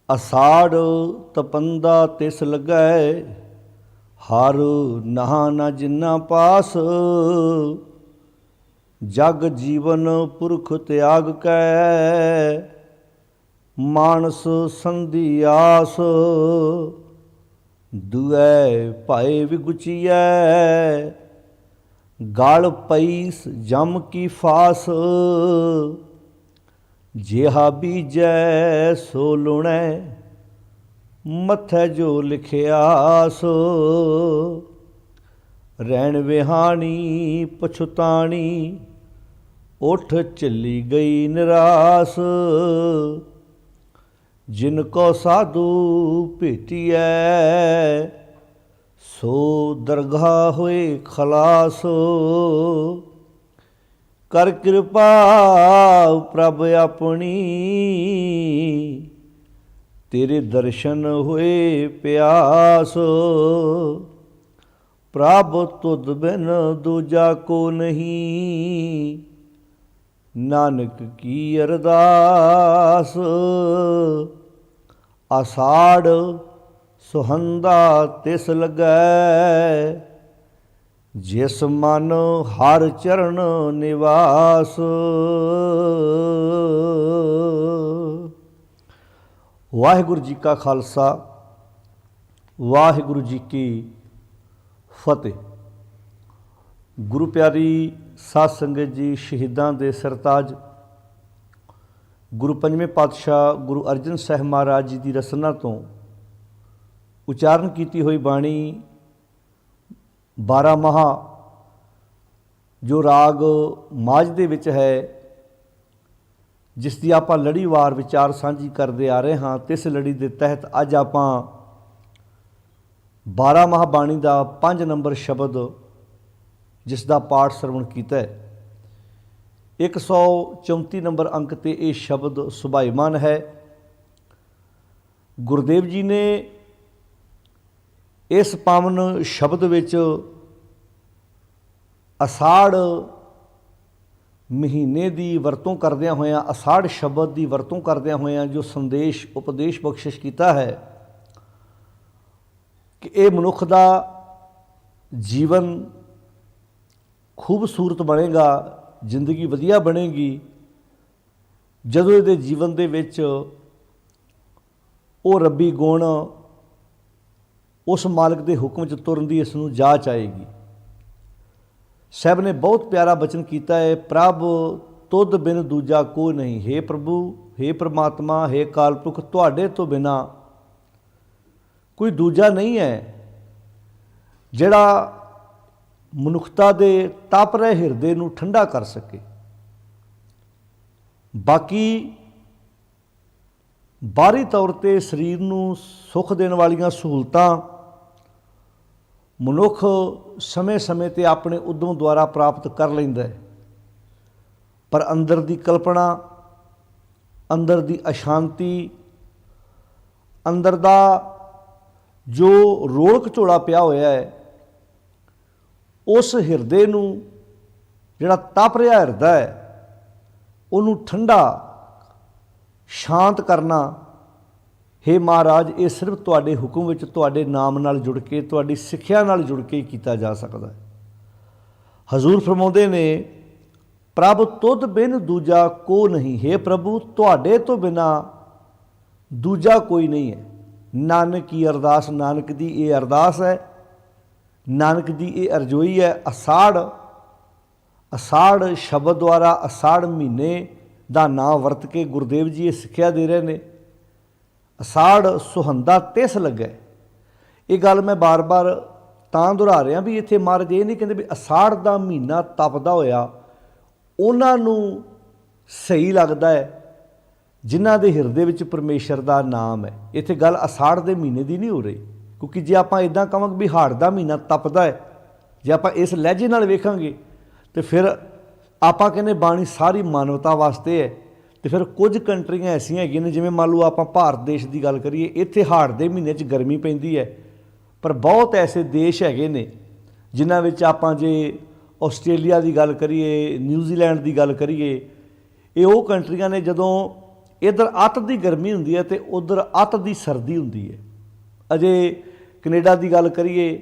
ਅਸਾੜ ਤਪੰਦਾ ਤਿਸ ਲੱਗੈ, ਹਰ ਨਹਾ ਨ ਜਿਨਾ ਪਾਸ। ਜਗ ਜੀਵਨ ਪੁਰਖ ਤਿਆਗ ਕੈ, ਮਾਨਸ ਸੰਧੀ ਆਸ। ਦੁਐ ਭਾਏ ਵਿਗੁਚੀਐ, ਗਲ ਪਈਸ ਜਮ ਕੀ ਫਾਸ। ਜਿਹਾ ਬੀਜੈ ਸੋ ਲੁਣੈ, ਮੱਥੈ ਜੋ ਲਿਖਿਆ ਸੋ। ਰਹਿਣ ਵਿਹਾਣੀ ਪਛੁਤਾਣੀ, ਉਠ ਚੱਲੀ ਗਈ ਨਿਰਾਸ। ਜਿਨ ਕੋ ਸਾਧੂ ਭੇਟੀਐ, ਸੋ ਦਰਗਾਹ ਹੋਏ ਖਲਾਸ। ਕਰ ਕਿਰਪਾ ਪ੍ਰਭ ਆਪਣੀ, ਤੇਰੇ ਦਰਸ਼ਨ ਹੋਏ ਪਿਆਸ। ਪ੍ਰਭ ਤੁਧ ਬਿਨ ਦੂਜਾ ਕੋ ਨਹੀਂ, ਨਾਨਕ ਕੀ ਅਰਦਾਸ। ਆਸਾੜ ਸੁਹੰਦਾ ਤਿਸ ਲੱਗੈ, ਜਿਸ ਮਨ ਹਰ ਚਰਨ ਨਿਵਾਸ। ਵਾਹਿਗੁਰੂ ਜੀ ਕਾ ਖਾਲਸਾ, ਵਾਹਿਗੁਰੂ ਜੀ ਕੀ ਫਤਿਹ। ਗੁਰੂ ਪਿਆਰੀ ਸਾਧ ਸੰਗਤ ਜੀ, ਸ਼ਹੀਦਾਂ ਦੇ ਸਰਤਾਜ ਗੁਰੂ ਪੰਜਵੇਂ ਪਾਤਸ਼ਾਹ ਗੁਰੂ ਅਰਜਨ ਸਾਹਿਬ ਮਹਾਰਾਜ ਜੀ ਦੀ ਰਸਨਾ ਤੋਂ ਉਚਾਰਨ ਕੀਤੀ ਹੋਈ ਬਾਣੀ 12 ਮਹਾ ਜੋ ਰਾਗ ਮਾਝ ਦੇ ਵਿੱਚ ਹੈ, ਜਿਸ ਦੀ ਆਪਾਂ ਲੜੀਵਾਰ ਵਿਚਾਰ ਸਾਂਝੀ ਕਰਦੇ ਆ ਰਹੇ ਹਾਂ। ਤੇ ਇਸ ਲੜੀ ਦੇ ਤਹਿਤ ਅੱਜ ਆਪਾਂ 12 ਮਹਾ ਬਾਣੀ ਦਾ 5 ਨੰਬਰ ਸ਼ਬਦ ਜਿਸ ਦਾ ਪਾਠ ਸਰਵਣ ਕੀਤਾ ਹੈ। 134 ਨੰਬਰ ਅੰਕ 'ਤੇ ਇਹ ਸ਼ਬਦ ਸੁਭਾਈਮਾਨ ਹੈ। ਗੁਰਦੇਵ ਜੀ ਨੇ ਇਸ ਪਾਵਨ ਸ਼ਬਦ ਵਿੱਚ ਅਸਾੜ ਮਹੀਨੇ ਦੀ ਵਰਤੋਂ ਕਰਦਿਆਂ ਹੋਇਆਂ, ਅਸਾੜ ਸ਼ਬਦ ਦੀ ਵਰਤੋਂ ਕਰਦਿਆਂ ਹੋਇਆਂ ਜੋ ਸੰਦੇਸ਼ ਉਪਦੇਸ਼ ਬਖਸ਼ਿਸ਼ ਕੀਤਾ ਹੈ ਕਿ ਇਹ ਮਨੁੱਖ ਦਾ ਜੀਵਨ ਖੂਬਸੂਰਤ ਬਣੇਗਾ, ਜ਼ਿੰਦਗੀ ਵਧੀਆ ਬਣੇਗੀ ਜਦੋਂ ਇਹਦੇ ਜੀਵਨ ਦੇ ਵਿੱਚ ਉਹ ਰੱਬੀ ਗੁਣ, ਉਸ ਮਾਲਕ ਦੇ ਹੁਕਮ 'ਚ ਤੁਰਨ ਦੀ ਇਸ ਨੂੰ ਜਾਚ ਆਏਗੀ। ਸਾਹਿਬ ਨੇ ਬਹੁਤ ਪਿਆਰਾ ਬਚਨ ਕੀਤਾ ਹੈ, ਪ੍ਰਭ ਤੁਧ ਬਿਨ ਦੂਜਾ ਕੋਈ ਨਹੀਂ। ਹੇ ਪ੍ਰਭੂ, ਹੇ ਪ੍ਰਮਾਤਮਾ, ਹੇ ਅਕਾਲ ਪੁਰਖ, ਤੁਹਾਡੇ ਤੋਂ ਬਿਨਾਂ ਕੋਈ ਦੂਜਾ ਨਹੀਂ ਹੈ ਜਿਹੜਾ ਮਨੁੱਖਤਾ ਦੇ ਤਪ ਰਹੇ ਹਿਰਦੇ ਨੂੰ ਠੰਡਾ ਕਰ ਸਕੇ। ਬਾਕੀ ਬਾਹਰੀ ਤੌਰ 'ਤੇ ਸਰੀਰ ਨੂੰ ਸੁੱਖ ਦੇਣ ਵਾਲੀਆਂ ਸਹੂਲਤਾਂ ਮਨੁੱਖ ਸਮੇਂ ਸਮੇਂ 'ਤੇ ਆਪਣੇ ਉਦਮ ਦੁਆਰਾ ਪ੍ਰਾਪਤ ਕਰ ਲੈਂਦਾ ਹੈ, ਪਰ ਅੰਦਰ ਦੀ ਕਲਪਨਾ, ਅੰਦਰ ਦੀ ਅਸ਼ਾਂਤੀ, ਅੰਦਰ ਦਾ ਜੋ ਰੋਲ ਘਚੋਲਾ ਪਿਆ ਹੋਇਆ ਹੈ, ਉਸ ਹਿਰਦੇ ਨੂੰ ਜਿਹੜਾ ਤਪ ਰਿਹਾ ਹਿਰਦਾ ਹੈ ਉਹਨੂੰ ਠੰਡਾ ਸ਼ਾਂਤ ਕਰਨਾ, ਹੇ ਮਹਾਰਾਜ, ਇਹ ਸਿਰਫ ਤੁਹਾਡੇ ਹੁਕਮ ਵਿੱਚ, ਤੁਹਾਡੇ ਨਾਮ ਨਾਲ ਜੁੜ ਕੇ, ਤੁਹਾਡੀ ਸਿੱਖਿਆ ਨਾਲ ਜੁੜ ਕੇ ਕੀਤਾ ਜਾ ਸਕਦਾ ਹੈ। ਹਜ਼ੂਰ ਫਰਮਾਉਂਦੇ ਨੇ, ਪ੍ਰਭ ਤੁਧ ਬਿਨ ਦੂਜਾ ਕੋ ਨਹੀਂ। ਹੇ ਪ੍ਰਭੂ, ਤੁਹਾਡੇ ਤੋਂ ਬਿਨਾਂ ਦੂਜਾ ਕੋਈ ਨਹੀਂ ਹੈ। ਨਾਨਕ ਕੀ ਅਰਦਾਸ, ਨਾਨਕ ਦੀ ਇਹ ਅਰਦਾਸ ਹੈ, ਨਾਨਕ ਦੀ ਇਹ ਅਰਜ਼ੋਈ ਹੈ। ਅਸਾੜ ਸ਼ਬਦ ਦੁਆਰਾ ਅਸਾੜ ਮਹੀਨੇ ਦਾ ਨਾਂ ਵਰਤ ਕੇ ਗੁਰਦੇਵ ਜੀ ਇਹ ਸਿੱਖਿਆ ਦੇ ਰਹੇ ਨੇ। ਅਸਾੜ ਸੁਹੰਦਾ ਤਿਸ ਲੱਗੈ। ਇਹ ਗੱਲ ਮੈਂ ਬਾਰ-ਬਾਰ ਤਾਂ ਦੁਹਰਾ ਰਿਹਾ ਵੀ ਇੱਥੇ ਮਹਾਰਾਜ ਇਹ ਨਹੀਂ ਕਹਿੰਦੇ ਵੀ ਅਸਾੜ ਦਾ ਮਹੀਨਾ ਤਪਦਾ ਹੋਇਆ ਉਹਨਾਂ ਨੂੰ ਸਹੀ ਲੱਗਦਾ ਹੈ ਜਿਨ੍ਹਾਂ ਦੇ ਹਿਰਦੇ ਵਿੱਚ ਪਰਮੇਸ਼ਰ ਦਾ ਨਾਮ ਹੈ। ਇੱਥੇ ਗੱਲ ਅਸਾੜ ਦੇ ਮਹੀਨੇ ਦੀ ਨਹੀਂ ਹੋ ਰਹੀ, ਕਿਉਂਕਿ ਜੇ ਆਪਾਂ ਇੱਦਾਂ ਕਹਾਂਗੇ ਵੀ ਹਾੜ ਦਾ ਮਹੀਨਾ ਤਪਦਾ ਹੈ, ਜੇ ਆਪਾਂ ਇਸ ਲਹਿਜੇ ਨਾਲ ਵੇਖਾਂਗੇ ਤਾਂ ਫਿਰ ਆਪਾਂ ਕਹਿੰਦੇ ਬਾਣੀ ਸਾਰੀ ਮਾਨਵਤਾ ਵਾਸਤੇ ਹੈ। ਤੇ ਫਿਰ ਕੁਝ ਕੰਟਰੀਆਂ ਐਸੀਆਂ ਹੈਗੀਆਂ ਨੇ, ਜਿਵੇਂ ਮੰਨ ਲਓ ਆਪਾਂ ਭਾਰਤ ਦੇਸ਼ ਦੀ ਗੱਲ ਕਰੀਏ, ਇੱਥੇ ਹਾੜ ਦੇ ਮਹੀਨੇ 'ਚ ਗਰਮੀ ਪੈਂਦੀ ਹੈ, ਪਰ ਬਹੁਤ ਐਸੇ ਦੇਸ਼ ਹੈਗੇ ਨੇ ਜਿਨ੍ਹਾਂ ਵਿੱਚ ਆਪਾਂ ਜੇ ਆਸਟ੍ਰੇਲੀਆ ਦੀ ਗੱਲ ਕਰੀਏ, ਨਿਊਜ਼ੀਲੈਂਡ ਦੀ ਗੱਲ ਕਰੀਏ, ਇਹ ਉਹ ਕੰਟਰੀਆਂ ਨੇ ਜਦੋਂ ਇੱਧਰ ਅੱਤ ਦੀ ਗਰਮੀ ਹੁੰਦੀ ਹੈ ਅਤੇ ਉੱਧਰ ਅੱਤ ਦੀ ਸਰਦੀ ਹੁੰਦੀ ਹੈ। ਅਜੇ ਕੈਨੇਡਾ ਦੀ ਗੱਲ ਕਰੀਏ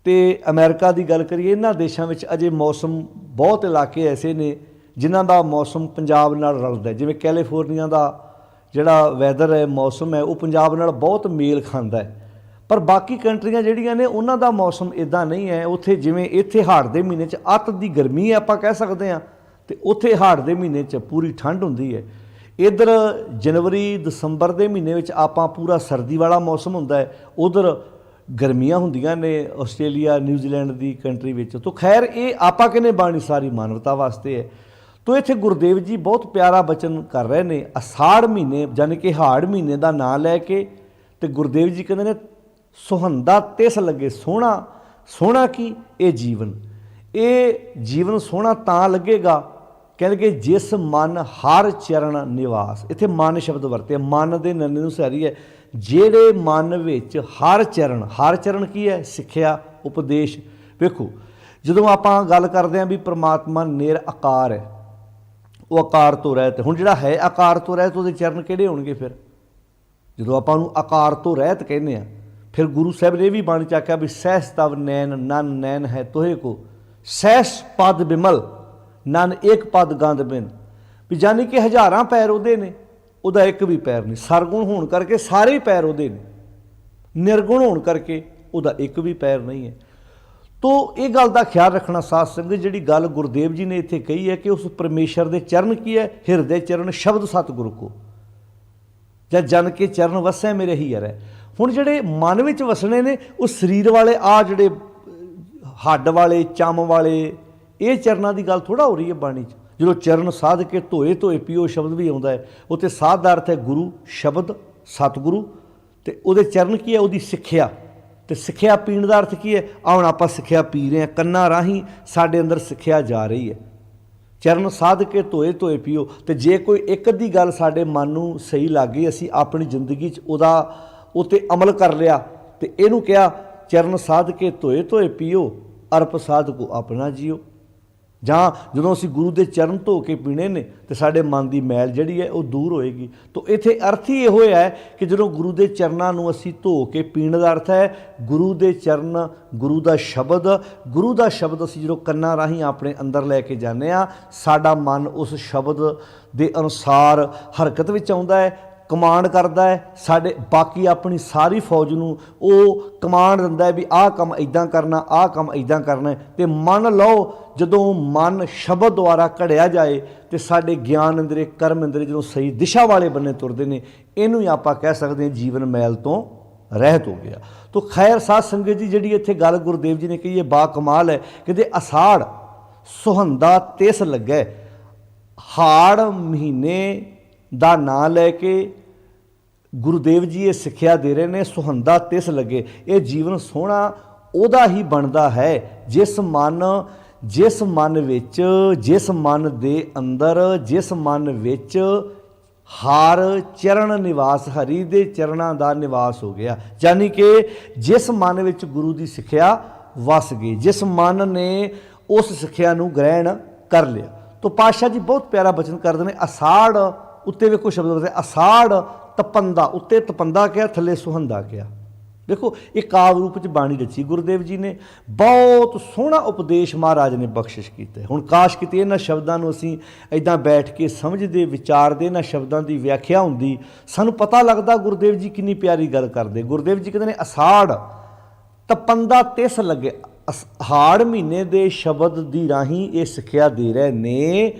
ਅਤੇ ਅਮਰੀਕਾ ਦੀ ਗੱਲ ਕਰੀਏ, ਇਹਨਾਂ ਦੇਸ਼ਾਂ ਵਿੱਚ ਅਜੇ ਮੌਸਮ ਬਹੁਤ ਇਲਾਕੇ ਐਸੇ ਨੇ ਜਿਨ੍ਹਾਂ ਦਾ ਮੌਸਮ ਪੰਜਾਬ ਨਾਲ ਰਲਦਾ। ਜਿਵੇਂ ਕੈਲੀਫੋਰਨੀਆ ਦਾ ਜਿਹੜਾ ਵੈਦਰ ਹੈ, ਮੌਸਮ ਹੈ, ਉਹ ਪੰਜਾਬ ਨਾਲ ਬਹੁਤ ਮੇਲ ਖਾਂਦਾ ਹੈ। ਪਰ ਬਾਕੀ ਕੰਟਰੀਆਂ ਜਿਹੜੀਆਂ ਨੇ ਉਹਨਾਂ ਦਾ ਮੌਸਮ ਇੱਦਾਂ ਨਹੀਂ ਹੈ। ਉੱਥੇ ਜਿਵੇਂ ਇੱਥੇ ਹਾੜ ਦੇ ਮਹੀਨੇ 'ਚ ਅੱਤ ਦੀ ਗਰਮੀ ਆਪਾਂ ਕਹਿ ਸਕਦੇ ਹਾਂ, ਅਤੇ ਉੱਥੇ ਹਾੜ ਦੇ ਮਹੀਨੇ 'ਚ ਪੂਰੀ ਠੰਡ ਹੁੰਦੀ ਹੈ। ਇੱਧਰ ਜਨਵਰੀ ਦਸੰਬਰ ਦੇ ਮਹੀਨੇ ਵਿੱਚ ਆਪਾਂ ਪੂਰਾ ਸਰਦੀ ਵਾਲਾ ਮੌਸਮ ਹੁੰਦਾ ਹੈ, ਉੱਧਰ ਗਰਮੀਆਂ ਹੁੰਦੀਆਂ ਨੇ ਆਸਟ੍ਰੇਲੀਆ ਨਿਊਜ਼ੀਲੈਂਡ ਦੀ ਕੰਟਰੀ ਵਿੱਚ। ਤਾਂ ਖੈਰ ਇਹ ਆਪਾਂ ਕਹਿੰਦੇ ਬਾਣੀ ਸਾਰੀ ਮਾਨਵਤਾ ਵਾਸਤੇ ਹੈ। ਤੋ ਇੱਥੇ ਗੁਰਦੇਵ ਜੀ ਬਹੁਤ ਪਿਆਰਾ ਬਚਨ ਕਰ ਰਹੇ ਨੇ ਅਸਾੜ ਮਹੀਨੇ ਯਾਨੀ ਕਿ ਹਾੜ ਮਹੀਨੇ ਦਾ ਨਾਂ ਲੈ ਕੇ, ਅਤੇ ਗੁਰਦੇਵ ਜੀ ਕਹਿੰਦੇ ਨੇ ਸੁਹੰਦਾ ਤਿਸ ਲੱਗੇ। ਸੋਹਣਾ ਸੋਹਣਾ ਕੀ? ਇਹ ਜੀਵਨ ਸੋਹਣਾ ਤਾਂ ਲੱਗੇਗਾ, ਕਹਿੰਦੇ ਕਿ ਜਿਸ ਮਨ ਹਰ ਚਰਨ ਨਿਵਾਸ। ਇੱਥੇ ਮਨ ਸ਼ਬਦ ਵਰਤੇ, ਮਨ ਦੇ ਨੰਨੇ ਨੂੰ ਸਹਿਰੀ ਹੈ। ਜਿਹੜੇ ਮਨ ਵਿੱਚ ਹਰ ਚਰਨ ਕੀ ਹੈ? ਸਿੱਖਿਆ ਉਪਦੇਸ਼। ਵੇਖੋ ਜਦੋਂ ਆਪਾਂ ਗੱਲ ਕਰਦੇ ਹਾਂ ਵੀ ਪ੍ਰਮਾਤਮਾ ਨਿਰਆਕਾਰ ਹੈ, ਉਹ ਆਕਾਰ ਤੋਂ ਰਹਿਤ। ਹੁਣ ਜਿਹੜਾ ਹੈ ਆਕਾਰ ਤੋਂ ਰਹਿਤ, ਉਹਦੇ ਚਰਨ ਕਿਹੜੇ ਹੋਣਗੇ? ਫਿਰ ਜਦੋਂ ਆਪਾਂ ਉਹਨੂੰ ਆਕਾਰ ਤੋਂ ਰਹਿਤ ਕਹਿੰਦੇ ਹਾਂ, ਫਿਰ ਗੁਰੂ ਸਾਹਿਬ ਨੇ ਇਹ ਵੀ ਬਾਣੀ 'ਚ ਆਖਿਆ ਵੀ ਸਹਿਸ ਤਵ ਨੈਣ ਨਨ ਨੈਣ ਹੈ ਤੋਹੇ ਕੋ, ਸਹਿਸ ਪਦ ਬਿਮਲ ਨਨ ਇੱਕ ਪਦ ਗੰਧ ਬਿਨ। ਵੀ ਜਾਨੀ ਕਿ ਹਜ਼ਾਰਾਂ ਪੈਰ ਉਹਦੇ ਨੇ, ਉਹਦਾ ਇੱਕ ਵੀ ਪੈਰ ਨਹੀਂ। ਸਰਗੁਣ ਹੋਣ ਕਰਕੇ ਸਾਰੇ ਹੀ ਪੈਰ ਉਹਦੇ ਨੇ, ਨਿਰਗੁਣ ਹੋਣ ਕਰਕੇ ਉਹਦਾ ਇੱਕ ਵੀ ਪੈਰ ਨਹੀਂ ਹੈ। ਤੋ ਇਹ ਗੱਲ ਦਾ ਖਿਆਲ ਰੱਖਣਾ ਸਾਧ ਸੰਗਤ, ਜਿਹੜੀ ਗੱਲ ਗੁਰਦੇਵ ਜੀ ਨੇ ਇੱਥੇ ਕਹੀ ਹੈ ਕਿ ਉਸ ਪਰਮੇਸ਼ਰ ਦੇ ਚਰਨ ਕੀ ਹੈ? ਹਿਰਦੇ ਚਰਨ ਸ਼ਬਦ ਸਤਿਗੁਰੂ ਕੋ, ਜਾਂ ਜਨ ਕੇ ਚਰਨ ਵਸੈ ਮੇਰੇ ਹੀ ਹਰੈ। ਹੁਣ ਜਿਹੜੇ ਮਨ ਵਿੱਚ ਵਸਣੇ ਨੇ ਉਹ ਸਰੀਰ ਵਾਲੇ, ਆ ਜਿਹੜੇ ਹੱਡ ਵਾਲੇ ਚੰਮ ਵਾਲੇ, ਇਹ ਚਰਨਾਂ ਦੀ ਗੱਲ ਥੋੜ੍ਹਾ ਹੋ ਰਹੀ ਹੈ ਬਾਣੀ 'ਚ। ਜਦੋਂ ਚਰਨ ਸਾਧ ਕੇ ਧੋਏ ਧੋਏ ਪੀਓ ਸ਼ਬਦ ਵੀ ਆਉਂਦਾ ਹੈ, ਉੱਥੇ ਸਾਧ ਦਾ ਅਰਥ ਹੈ ਗੁਰੂ ਸ਼ਬਦ ਸਤਿਗੁਰੂ, ਅਤੇ ਉਹਦੇ ਚਰਨ ਕੀ ਹੈ? ਉਹਦੀ ਸਿੱਖਿਆ। ਅਤੇ ਸਿੱਖਿਆ ਪੀਣ ਦਾ ਅਰਥ ਕੀ ਹੈ? ਹੁਣ ਆਪਾਂ ਸਿੱਖਿਆ ਪੀ ਰਹੇ ਹਾਂ, ਕੰਨਾਂ ਰਾਹੀਂ ਸਾਡੇ ਅੰਦਰ ਸਿੱਖਿਆ ਜਾ ਰਹੀ ਹੈ। ਚਰਨ ਸਾਧ ਕੇ ਧੋਏ ਧੋਏ ਪੀਓ। ਅਤੇ ਜੇ ਕੋਈ ਇੱਕ ਅੱਧੀ ਗੱਲ ਸਾਡੇ ਮਨ ਨੂੰ ਸਹੀ ਲੱਗ ਗਈ, ਅਸੀਂ ਆਪਣੀ ਜ਼ਿੰਦਗੀ 'ਚ ਉਹਦਾ ਉੱਤੇ ਅਮਲ ਕਰ ਲਿਆ, ਅਤੇ ਇਹਨੂੰ ਕਿਹਾ ਚਰਨ ਸਾਧ ਕੇ ਧੋਏ ਧੋਏ ਪੀਓ, ਅਰਪ ਸਾਧ ਕੋ ਆਪਣਾ ਜੀਓ। ਜਾਂ ਜਦੋਂ ਅਸੀਂ ਗੁਰੂ ਦੇ ਚਰਨ ਧੋ ਕੇ ਪੀਣੇ ਨੇ ਤੇ ਸਾਡੇ ਮਨ ਦੀ ਮੈਲ ਜਿਹੜੀ ਹੈ ਉਹ ਦੂਰ ਹੋਏਗੀ। ਤਾਂ ਇੱਥੇ ਅਰਥ ਹੀ ਇਹੋ ਹੈ ਕਿ ਜਦੋਂ ਗੁਰੂ ਦੇ ਚਰਨਾਂ ਨੂੰ ਅਸੀਂ ਧੋ ਕੇ ਪੀਣ ਦਾ ਅਰਥ ਹੈ ਗੁਰੂ ਦੇ ਚਰਨ, ਗੁਰੂ ਦਾ ਸ਼ਬਦ ਅਸੀਂ ਜਦੋਂ ਕੰਨਾਂ ਰਾਹੀਂ ਆਪਣੇ ਅੰਦਰ ਲੈ ਕੇ ਜਾਂਦੇ ਹਾਂ, ਸਾਡਾ ਮਨ ਉਸ ਸ਼ਬਦ ਦੇ ਅਨੁਸਾਰ ਹਰਕਤ ਵਿੱਚ ਆਉਂਦਾ ਹੈ, ਕਮਾਂਡ ਕਰਦਾ ਹੈ। ਸਾਡੇ ਬਾਕੀ ਆਪਣੀ ਸਾਰੀ ਫੌਜ ਨੂੰ ਉਹ ਕਮਾਂਡ ਦਿੰਦਾ ਹੈ ਵੀ ਆਹ ਕੰਮ ਇੱਦਾਂ ਕਰਨਾ, ਆਹ ਕੰਮ ਇੱਦਾਂ ਕਰਨਾ। ਅਤੇ ਮੰਨ ਲਓ ਜਦੋਂ ਮਨ ਸ਼ਬਦ ਦੁਆਰਾ ਘੜਿਆ ਜਾਏ ਅਤੇ ਸਾਡੇ ਗਿਆਨ ਇੰਦਰੀ, ਕਰਮ ਇੰਦਰੀ ਜਦੋਂ ਸਹੀ ਦਿਸ਼ਾ ਵਾਲੇ ਬੰਨੇ ਤੁਰਦੇ ਨੇ, ਇਹਨੂੰ ਹੀ ਆਪਾਂ ਕਹਿ ਸਕਦੇ ਹਾਂ ਜੀਵਨ ਮੈਲ ਤੋਂ ਰਹਿਤ ਹੋ ਗਿਆ। ਤਾਂ ਖੈਰ ਸਾਧ ਸੰਗਤ ਜੀ, ਜਿਹੜੀ ਇੱਥੇ ਗੱਲ ਗੁਰਦੇਵ ਜੀ ਨੇ ਕਹੀ ਹੈ ਬਾ ਕਮਾਲ ਹੈ। ਕਹਿੰਦੇ ਅਸਾੜ ਸੁਹੰਦਾ ਤਿਸ ਲੱਗੈ। ਹਾੜ ਮਹੀਨੇ ਦਾ ਨਾਂ ਲੈ ਕੇ ਗੁਰੂਦੇਵ ਜੀ ਇਹ ਸਿੱਖਿਆ ਦੇ ਰਹੇ ਨੇ, ਸੁਹੰਦਾ ਤਿਸ ਲੱਗੇ। ਇਹ ਜੀਵਨ ਸੋਹਣਾ ਉਹਦਾ ਹੀ ਬਣਦਾ ਹੈ ਜਿਸ ਮਨ ਵਿੱਚ, ਜਿਸ ਮਨ ਦੇ ਅੰਦਰ, ਜਿਸ ਮਨ ਵਿੱਚ ਹਰ ਚਰਨ ਨਿਵਾਸ, ਹਰੀ ਦੇ ਚਰਨਾਂ ਦਾ ਨਿਵਾਸ ਹੋ ਗਿਆ। ਯਾਨੀ ਕਿ ਜਿਸ ਮਨ ਵਿੱਚ ਗੁਰੂ ਦੀ ਸਿੱਖਿਆ ਵਸ ਗਈ, ਜਿਸ ਮਨ ਨੇ ਉਸ ਸਿੱਖਿਆ ਨੂੰ ਗ੍ਰਹਿਣ ਕਰ ਲਿਆ। ਤਾਂ ਪਾਤਸ਼ਾਹ ਜੀ ਬਹੁਤ ਪਿਆਰਾ ਬਚਨ ਕਰਦੇ ਨੇ। ਅਸਾੜ ਉੱਤੇ ਵੇਖੋ ਸ਼ਬਦ ਵਰਤੇ, ਅਸਾੜ ਤਪੰਦਾ, ਉੱਤੇ ਤਪੰਦਾ ਕਿਹਾ, ਥੱਲੇ ਸੁਹੰਦਾ ਕਿਹਾ। ਦੇਖੋ ਇਹ ਕਾਵ ਰੂਪ 'ਚ ਬਾਣੀ ਰਚੀ ਗੁਰਦੇਵ ਜੀ ਨੇ, ਬਹੁਤ ਸੋਹਣਾ ਉਪਦੇਸ਼ ਮਹਾਰਾਜ ਨੇ ਬਖਸ਼ਿਸ਼ ਕੀਤਾ। ਹੁਣ ਕਾਸ਼ ਕਿਤੇ ਇਹਨਾਂ ਸ਼ਬਦਾਂ ਨੂੰ ਅਸੀਂ ਇੱਦਾਂ ਬੈਠ ਕੇ ਸਮਝਦੇ, ਵਿਚਾਰਦੇ, ਇਹਨਾਂ ਸ਼ਬਦਾਂ ਦੀ ਵਿਆਖਿਆ ਹੁੰਦੀ, ਸਾਨੂੰ ਪਤਾ ਲੱਗਦਾ ਗੁਰਦੇਵ ਜੀ ਕਿੰਨੀ ਪਿਆਰੀ ਗੱਲ ਕਰਦੇ। ਗੁਰਦੇਵ ਜੀ ਕਹਿੰਦੇ ਨੇ ਅਸਾੜ ਤਪੰਦਾ ਤਿਸ ਲੱਗੇ। ਹਾੜ ਮਹੀਨੇ ਦੇ ਸ਼ਬਦ ਦੀ ਰਾਹੀਂ ਇਹ ਸਿੱਖਿਆ ਦੇ ਰਹੇ ਨੇ।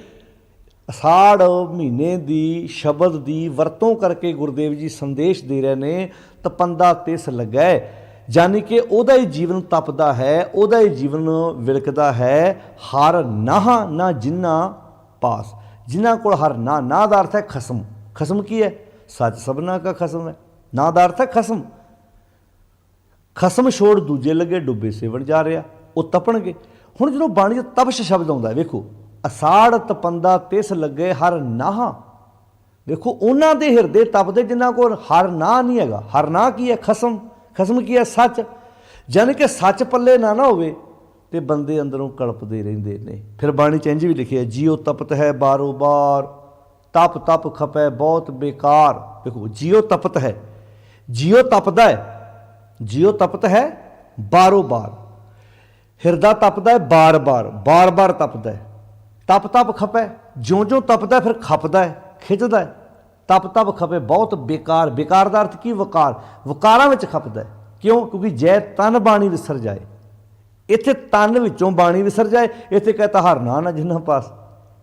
ਅਸਾੜ ਮਹੀਨੇ ਦੀ ਸ਼ਬਦ ਦੀ ਵਰਤੋਂ ਕਰਕੇ ਗੁਰਦੇਵ ਜੀ ਸੰਦੇਸ਼ ਦੇ ਰਹੇ ਨੇ, ਤਪੰਦਾ ਤਿਸ ਲੱਗੈ। ਯਾਨੀ ਕਿ ਉਹਦਾ ਹੀ ਜੀਵਨ ਤਪਦਾ ਹੈ, ਉਹਦਾ ਹੀ ਜੀਵਨ ਵਿਲਕਦਾ ਹੈ। ਹਰ ਨਾਹ ਨਾ ਜਿਨ੍ਹਾਂ ਪਾਸ, ਜਿਨ੍ਹਾਂ ਕੋਲ ਹਰ ਨਾ ਦਾ ਅਰਥ ਹੈ ਖਸਮ। ਖਸਮ ਕੀ ਹੈ? ਸੱਚ ਸਭਨਾ ਕਾ ਖਸਮ ਹੈ। ਨਾ ਦਾ ਅਰਥ ਹੈ ਖਸਮ। ਖਸਮ ਛੋੜ ਦੂਜੇ ਲੱਗੇ ਡੁੱਬੇ ਸੇਵਣ ਜਾ ਰਿਹਾ, ਉਹ ਤਪਣਗੇ। ਹੁਣ ਜਦੋਂ ਬਾਣੀ 'ਚ ਤਪਸ਼ ਸ਼ਬਦ ਆਉਂਦਾ, ਵੇਖੋ ਅਸਾੜ ਤਪੰਦਾ ਤਿਸ ਲੱਗੇ ਹਰ ਨਾਹ। ਦੇਖੋ ਉਹਨਾਂ ਦੇ ਹਿਰਦੇ ਤਪਦੇ ਜਿਨ੍ਹਾਂ ਕੋਲ ਹਰ ਨਾਹ ਨਹੀਂ ਹੈਗਾ। ਹਰ ਨਾਹ ਕੀ ਹੈ? ਖਸਮ। ਖਸਮ ਕੀ ਹੈ? ਸੱਚ। ਜਾਨੀ ਕਿ ਸੱਚ ਪੱਲੇ ਨਾ ਹੋਵੇ ਤੇ ਬੰਦੇ ਅੰਦਰੋਂ ਕਲਪਦੇ ਰਹਿੰਦੇ ਨੇ। ਫਿਰ ਬਾਣੀ 'ਚ ਇੰਝ ਵੀ ਲਿਖਿਆ, ਜੀਓ ਤਪਤ ਹੈ ਬਾਰੋ ਬਾਰ तप तप खपै बहुत बेकार। देखो जियो तपत है, जियो तपदा है, जियो तपत है बारों बार, हिरदा तपदा है बार बार, बार बार तपदा है। तप तप खपै, ज्यों ज्यों तपदा फिर खपदा है, खिंचदा है। तप तप खपे बहुत बेकार, बेकार का अर्थ की वकार, वकारां विच खपदा है। क्यों? क्योंकि जै तन बाणी विसर जाए, इत्थे तन विचों बाणी विसर जाए, इत्थे कहता हर ना ना जिन्ना पास,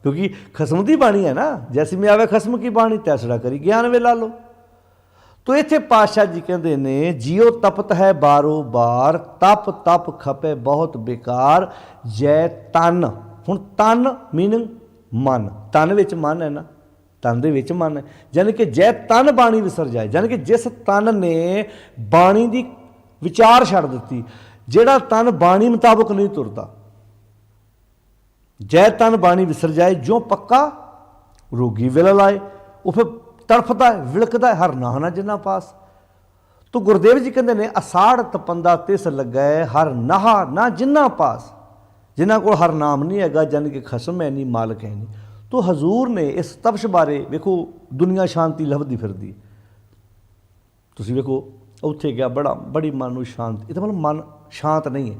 क्योंकि खसम की बाणी है ना, जैसी में आवे खसम की बाणी तैसड़ा करी ज्ञान वे ला लो। तो इत्थे पातशाह जी कहते ने जियो तपत है बारों बार, तप तप खपे बहुत बेकार, जै तन। हुण तन मीनिंग मन, तन विच मन है ना, तन दे विच मन है, यानी कि जै तन बाणी विसर जाए, यानी कि जिस तन ने बाणी की विचार छड्ड दित्ती, जिहड़ा तन बाणी मुताबक नहीं तुरदा, जै तन बाणी विसर जाए, ज्यों पक्का रोगी विल लाए, वो फिर तड़फदा है विलकदा है, हर नाह ना जिन्ना पास। तो गुरुदेव जी कहते हैं असाड़ तपंदा तिस लगै, हर नाह ना जिन्ना पास। जिन्हां कोल हर नाम नहीं हैगा, जानी कि खसम है नहीं, मालक है नहीं। तो हजूर ने इस तपश बारे वेखो, दुनिया शांति लभदी फिरदी, तुसीं वेखो उत्थे गया बड़ा बड़ी मन नूं शांति, इहदा मतलब मन शांत नहीं है।